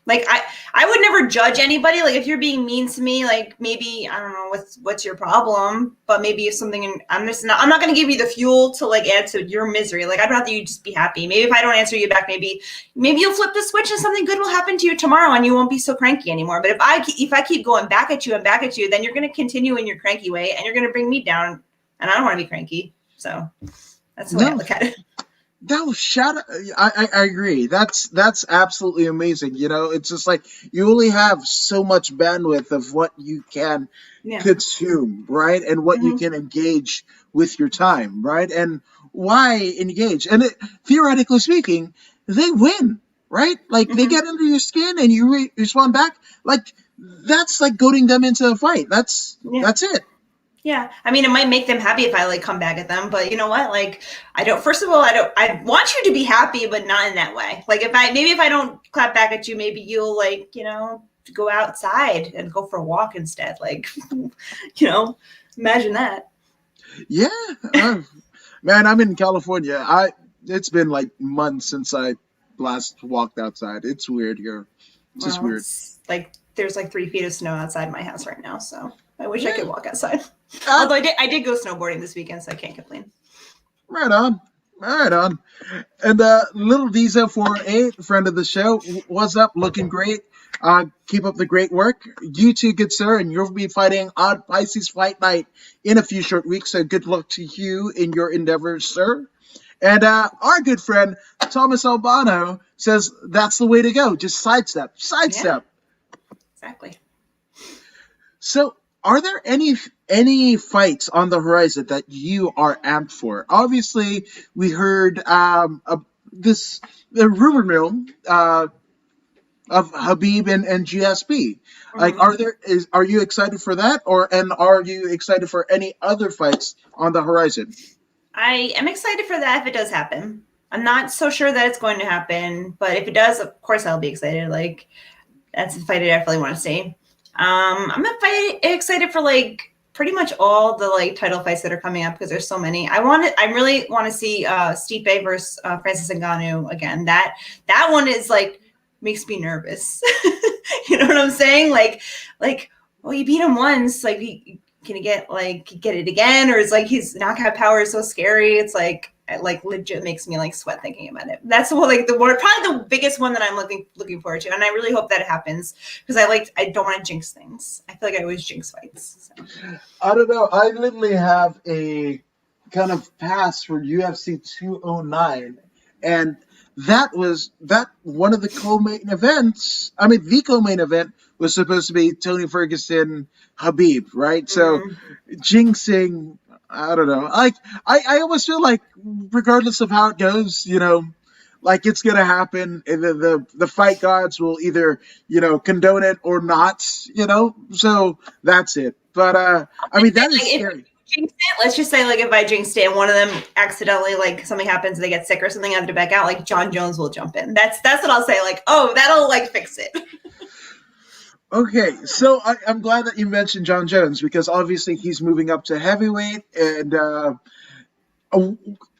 Like I would never judge anybody. Like if you're being mean to me, like maybe I don't know what's your problem, but maybe if something I'm not going to give you the fuel to like add to your misery. Like I'd rather you just be happy. Maybe if I don't answer you back, maybe you'll flip the switch and something good will happen to you tomorrow, and you won't be so cranky anymore. But if I keep going back at you and back at you, then you're going to continue in your cranky way, and you're going to bring me down, and I don't want to be cranky. So that's the way I look at it. No, shout out. I agree. That's absolutely amazing. It's just like you only have so much bandwidth of what you can consume, right? And what you can engage with your time, right? And why engage? And theoretically speaking, they win, right? Like they get under your skin and you respond back. Like that's like goading them into a fight. That's it. Yeah. I mean, it might make them happy if I like come back at them, but you know what? Like, first of all, I want you to be happy, but not in that way. Like if I don't clap back at you, maybe you'll like, go outside and go for a walk instead. Like, imagine that. Yeah. Man, I'm in California. It's been like months since I last walked outside. It's weird here. It's just weird. It's like there's like 3 feet of snow outside my house right now. So I wish I could walk outside. Although I did go snowboarding this weekend, so I can't complain. Right on. And Little Visa 48, friend of the show, what's up? Looking great. Keep up the great work. You too, good sir, and you'll be fighting on Pisces Fight Night in a few short weeks, so good luck to you in your endeavors, sir. And our good friend, Thomas Albano, says that's the way to go. Just sidestep. Yeah, exactly. So, are there any fights on the horizon that you are amped for? Obviously, we heard the rumor mill of Habib and GSP. Like, are you excited for that, and are you excited for any other fights on the horizon? I am excited for that if it does happen. I'm not so sure that it's going to happen, but if it does, of course I'll be excited. Like, that's a fight I definitely want to see. I'm excited for like pretty much all the like title fights that are coming up because there's so many. I really want to see Stipe versus Francis Ngannou again. That one is like makes me nervous. You know what I'm saying? Like, well, you beat him once. Like, can he get it again? Or is like his knockout power is so scary? It's like legit makes me like sweat thinking about it. That's probably the biggest one that I'm looking forward to, and I really hope that it happens because I don't want to jinx things. I feel like I always jinx fights. So. I don't know. I literally have a kind of pass for UFC 209, and that one of the co-main events. I mean, the co-main event was supposed to be Tony Ferguson Habib, right? So jinxing. I don't know. Like I almost feel like regardless of how it goes, like it's gonna happen. And the fight gods will either condone it or not. So that's it. But I mean that is scary. Let's just say like if I jinxed it and one of them accidentally like something happens and they get sick or something, I have to back out. Like John Jones will jump in. That's what I'll say. Like, oh, that'll like fix it. Okay, so I'm glad that you mentioned John Jones because obviously he's moving up to heavyweight, and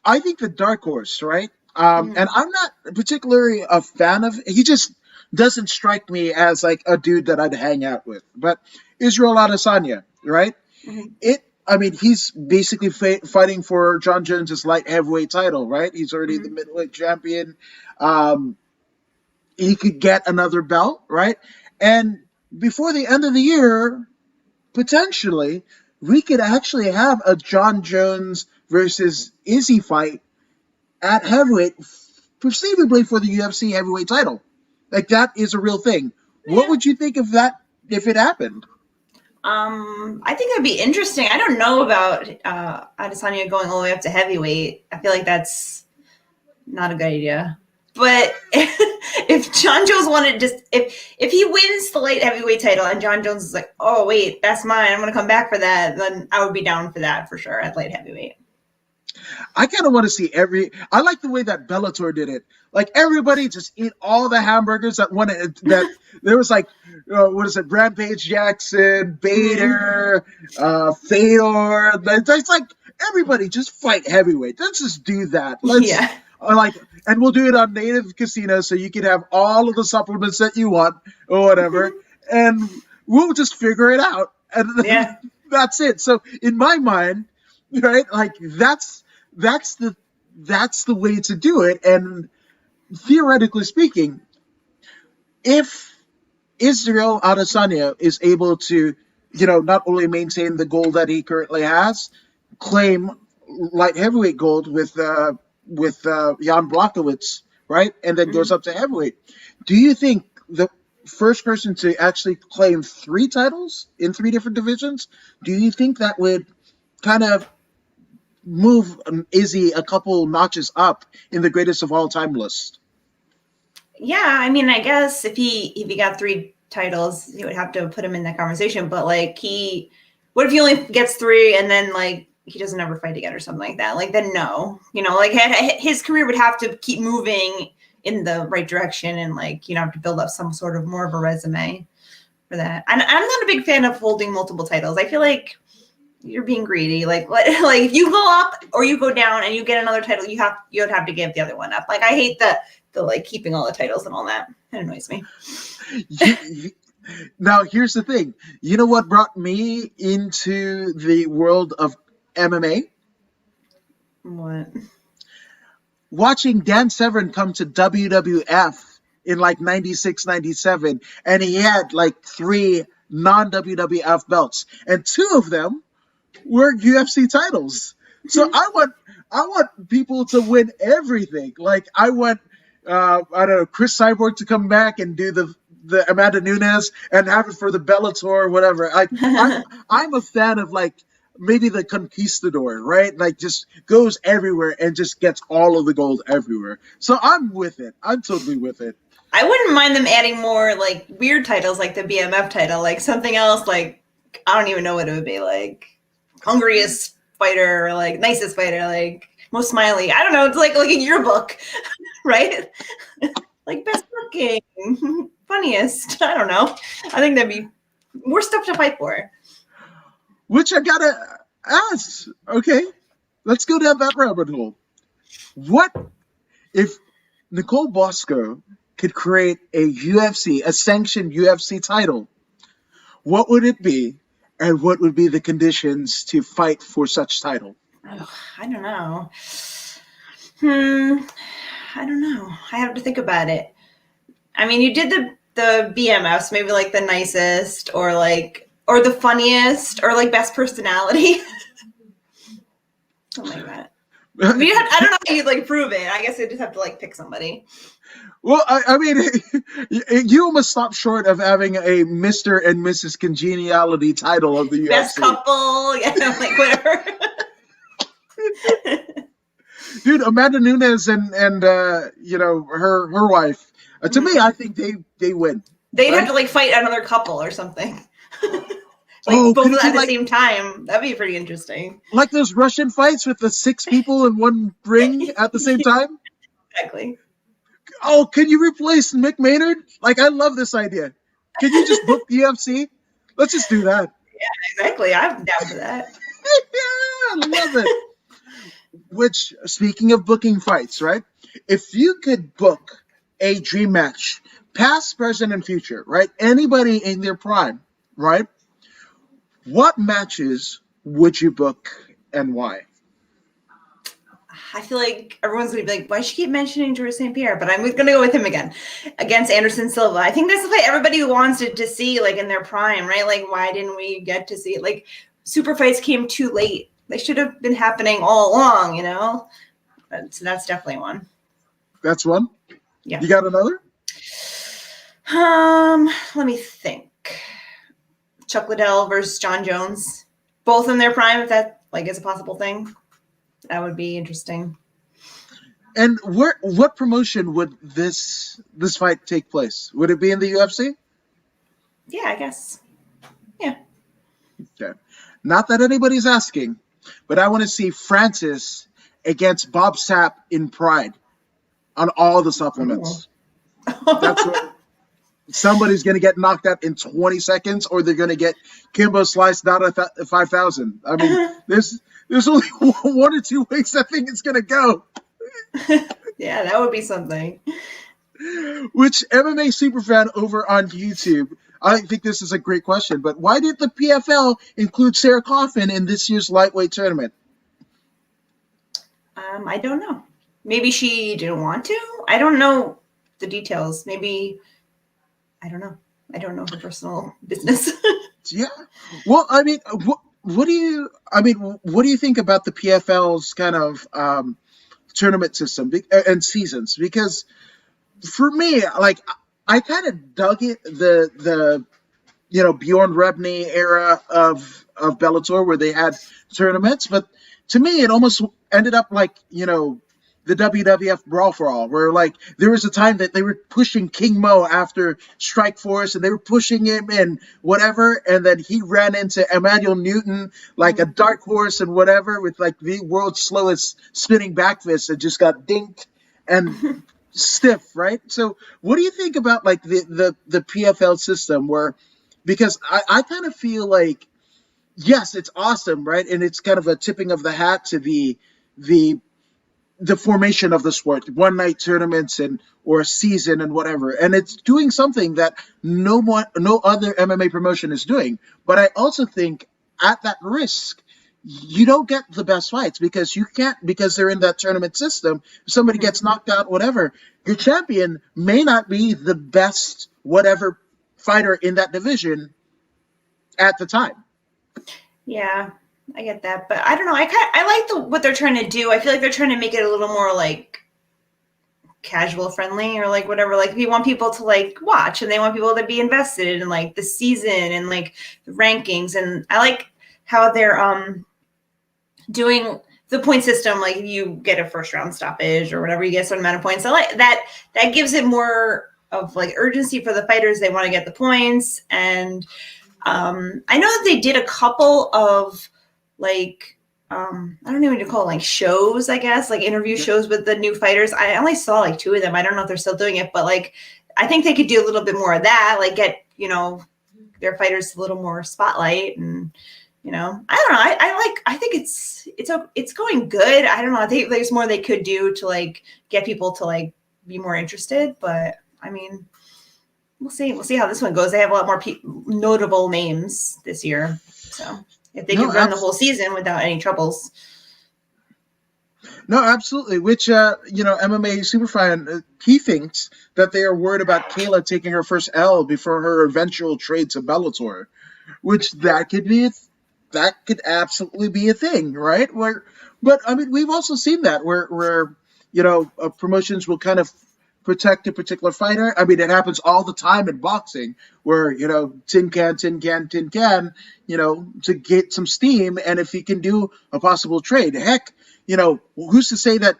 I think the dark horse, right? And I'm not particularly a fan of. He just doesn't strike me as like a dude that I'd hang out with. But Israel Adesanya, right? I mean, he's basically fighting for John Jones's light heavyweight title, right? He's already the Mhm. middleweight champion. Um, he could get another belt, right? And before the end of the year, potentially, we could actually have a John Jones versus Izzy fight at heavyweight, presumably for the UFC heavyweight title. Like, that is a real thing. What Yeah. would you think of that if it happened? I think that'd be interesting. I don't know about Adesanya going all the way up to heavyweight. I feel like that's not a good idea. But if John Jones wanted just if he wins the light heavyweight title and John Jones is like, oh wait, that's mine, I'm gonna come back for that, then I would be down for that for sure at light heavyweight. I kind of want to see I like the way that Bellator did it. Like, everybody just eat all the hamburgers that there was like, what is it? Rampage Jackson, Bader, Fedor. It's like, everybody just fight heavyweight. Let's just do that. Yeah. And we'll do it on Native Casino, so you can have all of the supplements that you want or whatever, and we'll just figure it out. And Yeah. that's it. So in my mind, right, like, that's the way to do it. And theoretically speaking, if Israel Adesanya is able to, not only maintain the gold that he currently has, claim light heavyweight gold with Jan Blachowicz, right, and then goes up to heavyweight, do you think the first person to actually claim 3 titles in 3 different divisions, do you think that would kind of move Izzy a couple notches up in the greatest of all time list? Yeah, I mean, I guess if he got 3 titles, you would have to put him in that conversation. But like, what if he only gets 3 and then like he doesn't ever fight again or something like that? Like, then no, like his career would have to keep moving in the right direction, and like have to build up some sort of more of a resume for that. And I'm not a big fan of holding multiple titles. I feel like you're being greedy. Like if you go up or you go down and you get another title, you'd have to give the other one up. Like, I hate the like keeping all the titles and all that. It annoys me. Now, here's the thing. You know what brought me into the world of MMA? What? Watching Dan Severn come to WWF in like 96, 97, and he had like 3 non-WWF belts, and 2 of them were UFC titles. So I want people to win everything. Like, I want I don't know, Chris Cyborg to come back and do the Amanda Nunes and have it for the Bellator or whatever. Like, I'm a fan of like maybe the Conquistador, right? Like, just goes everywhere and just gets all of the gold everywhere. So I'm with it. I'm totally with it. I wouldn't mind them adding more like weird titles, like the BMF title, like something else. Like, I don't even know what it would be, like hungriest fighter, or like nicest fighter, like most smiley. I don't know. It's like a yearbook, right? Like best looking, funniest. I don't know. I think that'd be more stuff to fight for. Which I gotta ask. Okay, let's go down that rabbit hole. What if Nicole Bosco could create a sanctioned UFC title? What would it be, and what would be the conditions to fight for such title? Oh, I don't know. I don't know. I have to think about it. I mean, you did the BMFs, maybe like the nicest, or the funniest, or like best personality. Something like that. I mean, I don't know how you'd like prove it. I guess you just have to like pick somebody. Well, I mean, you almost stop short of having a Mr. and Mrs. Congeniality title of the UFC. Best couple, like whatever. Dude, Amanda Nunes and her wife. To me, I think they win. They'd have to like fight another couple or something. Both at the same time. That'd be pretty interesting. Like those Russian fights with the 6 people in one ring at the same time? Exactly. Oh, can you replace Mick Maynard? Like, I love this idea. Can you just book the UFC? Let's just do that. Yeah, exactly. I'm down for that. Yeah, I love it. Which, speaking of booking fights, right? If you could book a dream match, past, present, and future, right? Anybody in their prime, right? What matches would you book and why? I feel like everyone's going to be like, why does she keep mentioning George St. Pierre? But I'm going to go with him again against Anderson Silva. I think that's the fight everybody wants to see, like, in their prime, right? Like, why didn't we get to see it? Like, super fights came too late. They should have been happening all along, you know? So that's definitely one. That's one? Yeah. You got another? Let me think. Chuck Liddell versus John Jones. Both in their prime, if that, like, is a possible thing. That would be interesting. And what promotion would this fight take place? Would it be in the UFC? Yeah, I guess. Yeah. Okay. Not that anybody's asking, but I want to see Francis against Bob Sapp in Pride on all the supplements. That's what somebody's going to get knocked out in 20 seconds, or they're going to get Kimbo sliced down at 5,000. I mean, there's only one or two ways I think it's going to go. Yeah, that would be something. Which MMA superfan over on YouTube, I think this is a great question, but why did the PFL include Sarah Coffin in this year's lightweight tournament? I don't know. Maybe she didn't want to? I don't know the details. Maybe, I don't know. I don't know her personal business. Yeah. Well, I mean, what do you think about the PFL's kind of tournament system and seasons? Because for me, like, I kind of dug it, the Bjorn Rebney era of Bellator where they had tournaments, but to me it almost ended up like the WWF Brawl for All, where like there was a time that they were pushing King Mo after Strikeforce, and they were pushing him and whatever, and then he ran into Emmanuel Newton like a dark horse and whatever with like the world's slowest spinning back fist and just got dinked and stiff, right? So what do you think about like the PFL system where, because I kind of feel like, yes, it's awesome, right? And it's kind of a tipping of the hat to the formation of the sport, one night tournaments or a season and whatever. And it's doing something that no other MMA promotion is doing. But I also think at that risk, you don't get the best fights because they're in that tournament system. If somebody gets knocked out, whatever, your champion may not be the best whatever fighter in that division at the time. Yeah, I get that, but I don't know. I like what they're trying to do. I feel like they're trying to make it a little more like casual friendly or like whatever. Like we want people to like watch, and they want people to be invested in like the season and like the rankings. And I like how they're doing the point system. Like you get a first round stoppage or whatever, you get a certain amount of points. I like that. That gives it more of like urgency for the fighters. They want to get the points, and I know that they did a couple of like I don't know what to call it, like shows, I guess, like interview shows with the new fighters. I only saw like 2 of them. I don't know if they're still doing it, but like I think they could do a little bit more of that, like get their fighters a little more spotlight. And I don't know. I think it's going good. I don't know. I think there's more they could do to like get people to like be more interested, but I mean, we'll see how this one goes. They have a lot more notable names this year, so if they can run the whole season without any troubles. No, absolutely. Which MMA Superfan, he thinks that they are worried about Kayla taking her first L before her eventual trade to Bellator, which that could absolutely be a thing, right? But I mean, we've also seen that where promotions will kind of protect a particular fighter. I mean, it happens all the time in boxing where, tin can, to get some steam. And if he can do a possible trade, heck, who's to say that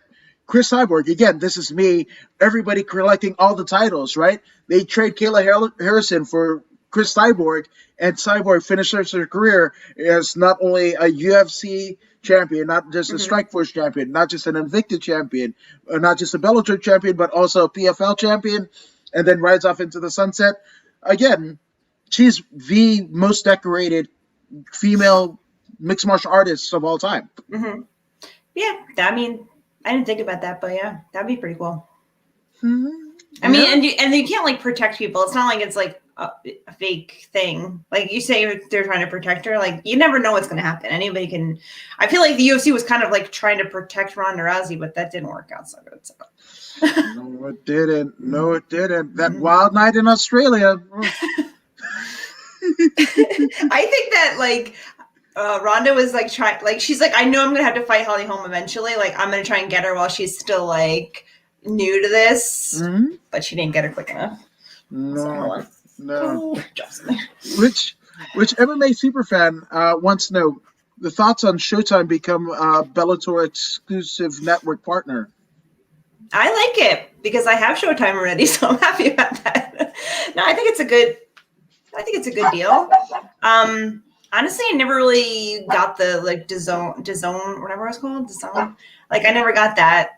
Chris Cyborg, again, this is me, everybody collecting all the titles, right? They trade Kayla Harrison for Chris Cyborg, and Cyborg finishes her career as not only a UFC champion, not just a Strikeforce champion, not just an Invicta champion, not just a Bellator champion, but also a PFL champion, and then rides off into the sunset. Again, she's the most decorated female mixed martial artist of all time. Mm-hmm. Yeah, I mean, I didn't think about that, but yeah, that'd be pretty cool. Mm-hmm. I mean, and you can't like protect people. It's not like it's like a fake thing. Like you say, they're trying to protect her. Like you never know what's going to happen. Anybody can. I feel like the UFC was kind of like trying to protect Ronda Rousey, but that didn't work out so good. So. No, it didn't. No, it didn't. That wild night in Australia. I think that like Ronda was like trying, like she's like, I know I'm gonna have to fight Holly Holm eventually. Like I'm gonna try and get her while she's still like new to this, but she didn't get her quick enough. No, no. Oh, Which MMA superfan wants to know the thoughts on Showtime become Bellator exclusive network partner? I like it because I have Showtime already, so I'm happy about that. No, I think it's a good deal. Honestly, I never really got the like DAZN, whatever it's called, DAZN. Like I never got that.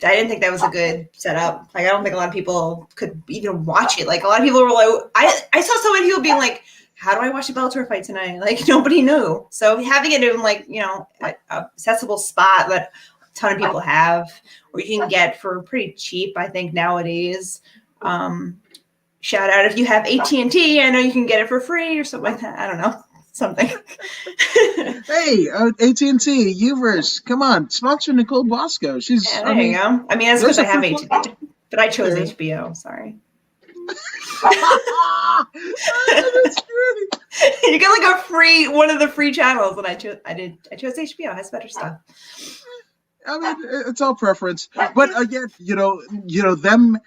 I didn't think that was a good setup. Like I don't think a lot of people could even watch it. Like a lot of people were like, I saw so many people being like, how do I watch a Bellator fight tonight? Like nobody knew. So having it in like, you know, a accessible spot that a ton of people have, or you can get for pretty cheap, I think nowadays. Shout out if you have AT&T. I know you can get it for free or something like that. I don't know. Something. Hey, AT&T, Uverse, come on, sponsor Nicole Bosco. She's. Yeah, there you go. I mean, that's because I have AT&T, but I chose Yeah. HBO. Sorry. That's great. You get like one of the free channels, and I chose HBO. It has better stuff. I mean, it's all preference, but again, you know, them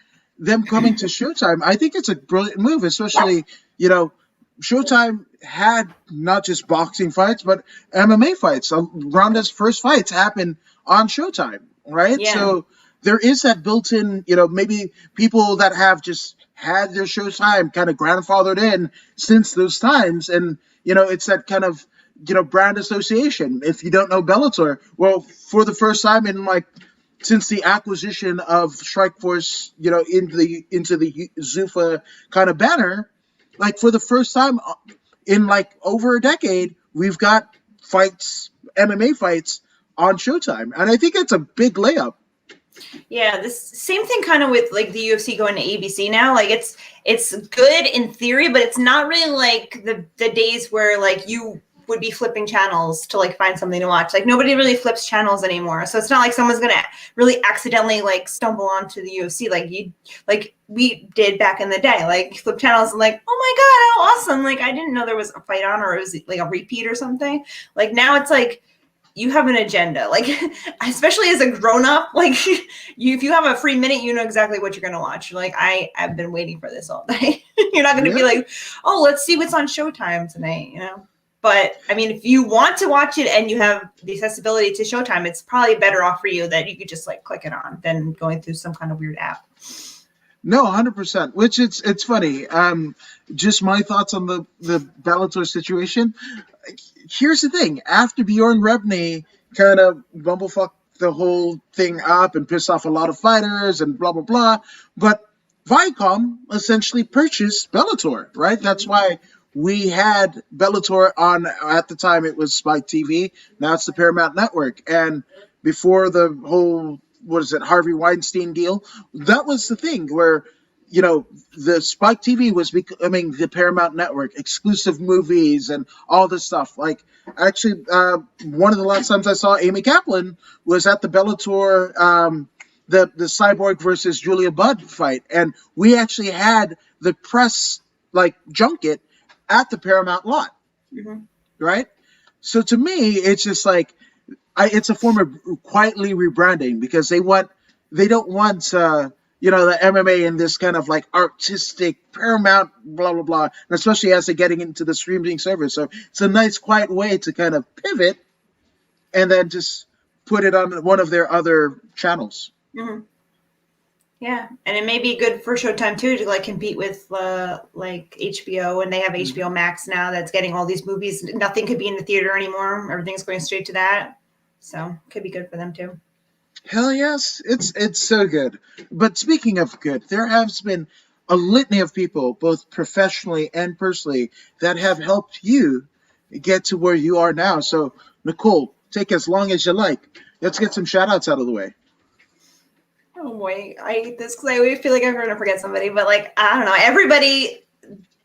coming to Showtime, I think it's a brilliant move, especially, you know, Showtime had not just boxing fights, but MMA fights. Ronda's first fights happened on Showtime, right? Yeah. So there is that built-in, you know, maybe people that have just had their Showtime kind of grandfathered in since those times, and, you know, it's that kind of, you know, brand association. If you don't know Bellator, well, for the first time in like since the acquisition of Strikeforce, you know, into the Zuffa kind of banner, like for the first time in like over a decade, we've got fights, MMA fights on Showtime, and I think it's a big layup. Yeah, this same thing kind of with like the UFC going to ABC now. Like it's good in theory, but it's not really like the days where like you would be flipping channels to like find something to watch. Like nobody really flips channels anymore. So it's not like someone's gonna really accidentally like stumble onto the UFC like we did back in the day. Like flip channels and like, oh my god, how awesome. Like I didn't know there was a fight on, or it was like a repeat or something. Like now it's like you have an agenda, like especially as a grown-up, like if you have a free minute, you know exactly what you're going to watch. Like I've been waiting for this all day. You're not going to be like, oh, let's see what's on Showtime tonight, you know. But I mean, if you want to watch it and you have the accessibility to Showtime, it's probably better off for you that you could just like click it on than going through some kind of weird app. No, 100%. Which it's funny. Just my thoughts on the Bellator situation. Here's the thing: after Bjorn Rebney kind of bumblefucked the whole thing up and pissed off a lot of fighters and blah blah blah, but Viacom essentially purchased Bellator, right? That's why we had Bellator on at the time. It was Spike TV. Now it's the Paramount Network. And before the whole Harvey Weinstein deal, that was the thing where, you know, the Spike TV was becoming the Paramount Network, exclusive movies and all this stuff. Like, actually, one of the last times I saw Amy Kaplan was at the Bellator, the Cyborg versus Julia Budd fight, and we actually had the press like junket at the Paramount lot, right? So to me, it's just like it's a form of quietly rebranding because they don't want you know, the MMA in this kind of like artistic Paramount blah blah blah, and especially as they're getting into the streaming service. So it's a nice quiet way to kind of pivot and then just put it on one of their other channels. Mm-hmm. Yeah, and it may be good for Showtime too to like compete with like HBO, and they have HBO Max now that's getting all these movies. Nothing could be in the theater anymore. Everything's going straight to that, so could be good for them too. Hell yes, it's so good. But speaking of good, there has been a litany of people, both professionally and personally, that have helped you get to where you are now. So, Nicole, take as long as you like. Let's get some shout-outs out of the way. Oh boy, I hate this because I always feel like I'm going to forget somebody, but like I don't know, everybody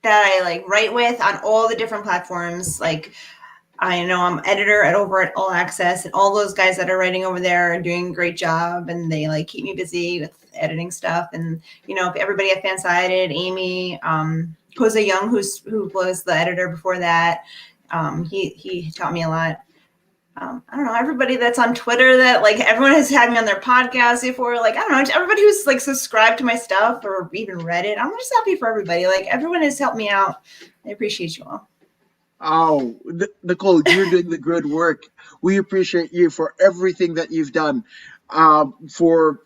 that I like write with on all the different platforms. Like I know I'm editor over at All Access, and all those guys that are writing over there are doing a great job, and they like keep me busy with editing stuff. And everybody at FanSided, Amy, Jose Young, who was the editor before that, he taught me a lot. I don't know, everybody that's on Twitter that like everyone has had me on their podcast before. Like, I don't know, everybody who's like subscribed to my stuff or even read it. I'm just happy for everybody. Like everyone has helped me out. I appreciate you all. Oh, Nicole, you're doing the good work. We appreciate you for everything that you've done for,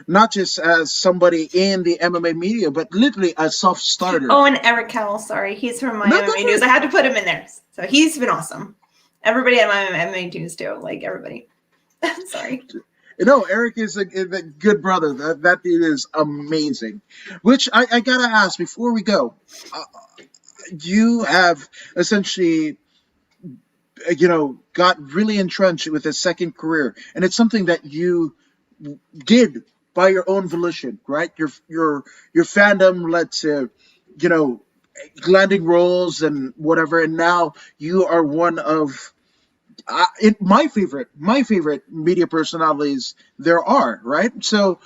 not just as somebody in the MMA media, but literally a self-starter. Oh, and Eric Cowell, sorry. He's from my MMA News. I had to put him in there. So he's been awesome. Everybody at my MMA News too, like everybody. Sorry. Eric is a good brother. That dude is amazing. Which I gotta ask before we go. You have essentially, got really entrenched with a second career, and it's something that you did by your own volition, right? Your fandom led to, landing roles and whatever, and now you are one of my favorite media personalities there are, right? So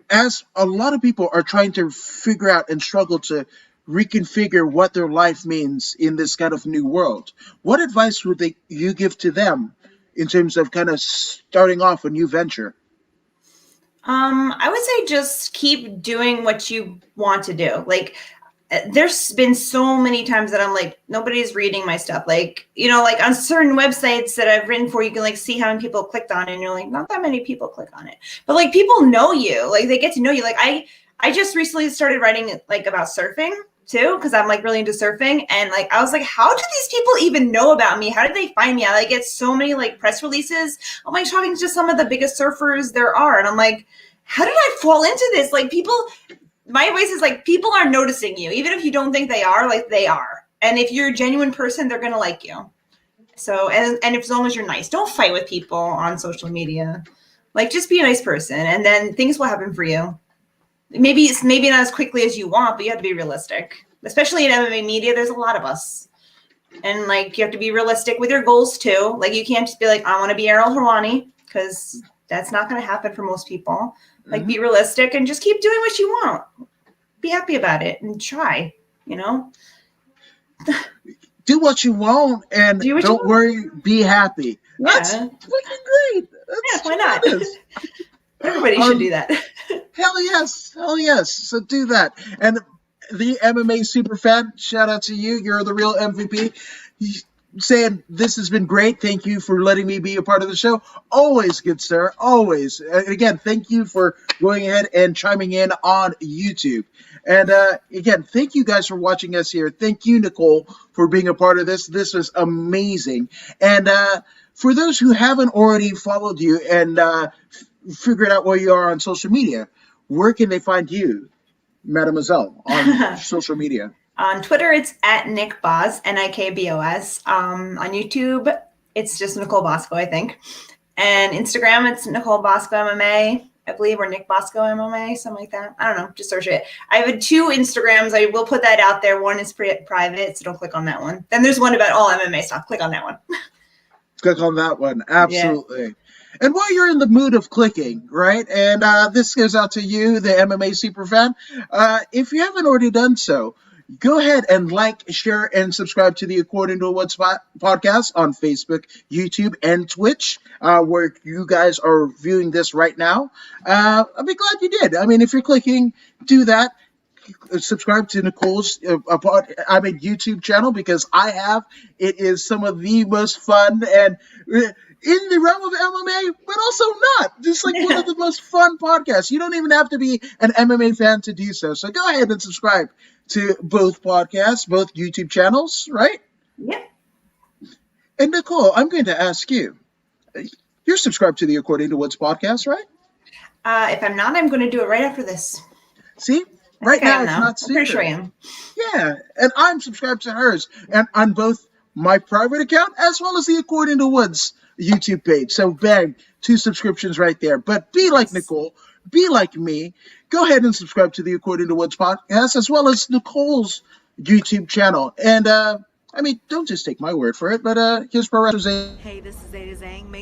as a lot of people are trying to figure out and struggle to reconfigure what their life means in this kind of new world, what advice would you give to them in terms of kind of starting off a new venture? I would say just keep doing what you want to do. Like, there's been so many times that I'm like, nobody's reading my stuff. Like, like on certain websites that I've written for, you can like see how many people clicked on it, and you're like, not that many people click on it. But like people know you, like they get to know you. Like I just recently started writing like about surfing too, because I'm like really into surfing. And like I was like, how do these people even know about me? How did they find me? I like get so many like press releases. I'm like talking to some of the biggest surfers there are. And I'm like, how did I fall into this? Like my advice is like people are noticing you, even if you don't think they are, like they are. And if you're a genuine person, they're gonna like you. So and if, as long as you're nice, don't fight with people on social media. Like just be a nice person, and then things will happen for you. Maybe not as quickly as you want, but you have to be realistic. Especially in MMA media, there's a lot of us, and like you have to be realistic with your goals too. Like you can't just be like, I want to be Errol Hawani, because that's not going to happen for most people. Like be realistic and just keep doing what you want. Be happy about it and try, Do what you want and don't worry, be happy. Yeah. That's fucking great. Why not? Everybody should do that. Hell yes. So do that. And the MMA superfan, shout out to you. You're the real MVP. Saying this has been great. Thank you for letting me be a part of the show. Always, good sir. Always. Again, thank you for going ahead and chiming in on YouTube. And again, thank you guys for watching us here. Thank you, Nicole, for being a part of this. This was amazing. And for those who haven't already followed you and figured out where you are on social media, where can they find you, mademoiselle, on social media? On Twitter, it's at Nick Bos, Nikbos. On YouTube, it's just Nicole Bosco, I think. And Instagram, it's Nicole Bosco MMA, I believe, or Nick Bosco MMA, something like that. I don't know. Just search it. I have 2 Instagrams. I will put that out there. One is private, so don't click on that one. Then there's one about all MMA stuff. Click on that one. Click on that one. Absolutely. Yeah. And while you're in the mood of clicking, right, and this goes out to you, the MMA superfan, if you haven't already done so, go ahead and like, share, and subscribe to the According to Woods podcast on Facebook, YouTube, and Twitch, where you guys are viewing this right now. I'll be glad you did. I mean, if you're clicking, do that. Subscribe to Nicole's YouTube channel, because it is some of the most fun and in the realm of MMA, but also not. Just like one of the most fun podcasts. You don't even have to be an MMA fan to do so. So go ahead and subscribe to both podcasts, both YouTube channels, right? Yep. And Nicole, I'm going to ask you. You're subscribed to the According to Woods podcast, right? If I'm not, I'm going to do it right after this. See? Right now, it's not secret. I'm pretty sure I am. Yeah, and I'm subscribed to hers, and on both my private account as well as the According to Woods YouTube page. So bang, 2 subscriptions right there. But be like Nicole, be like me. Go ahead and subscribe to the According to Woods podcast, as well as Nicole's YouTube channel. And I mean, don't just take my word for it, but here's Pro Wrestler Zane. Hey, this is Zeta Zhang.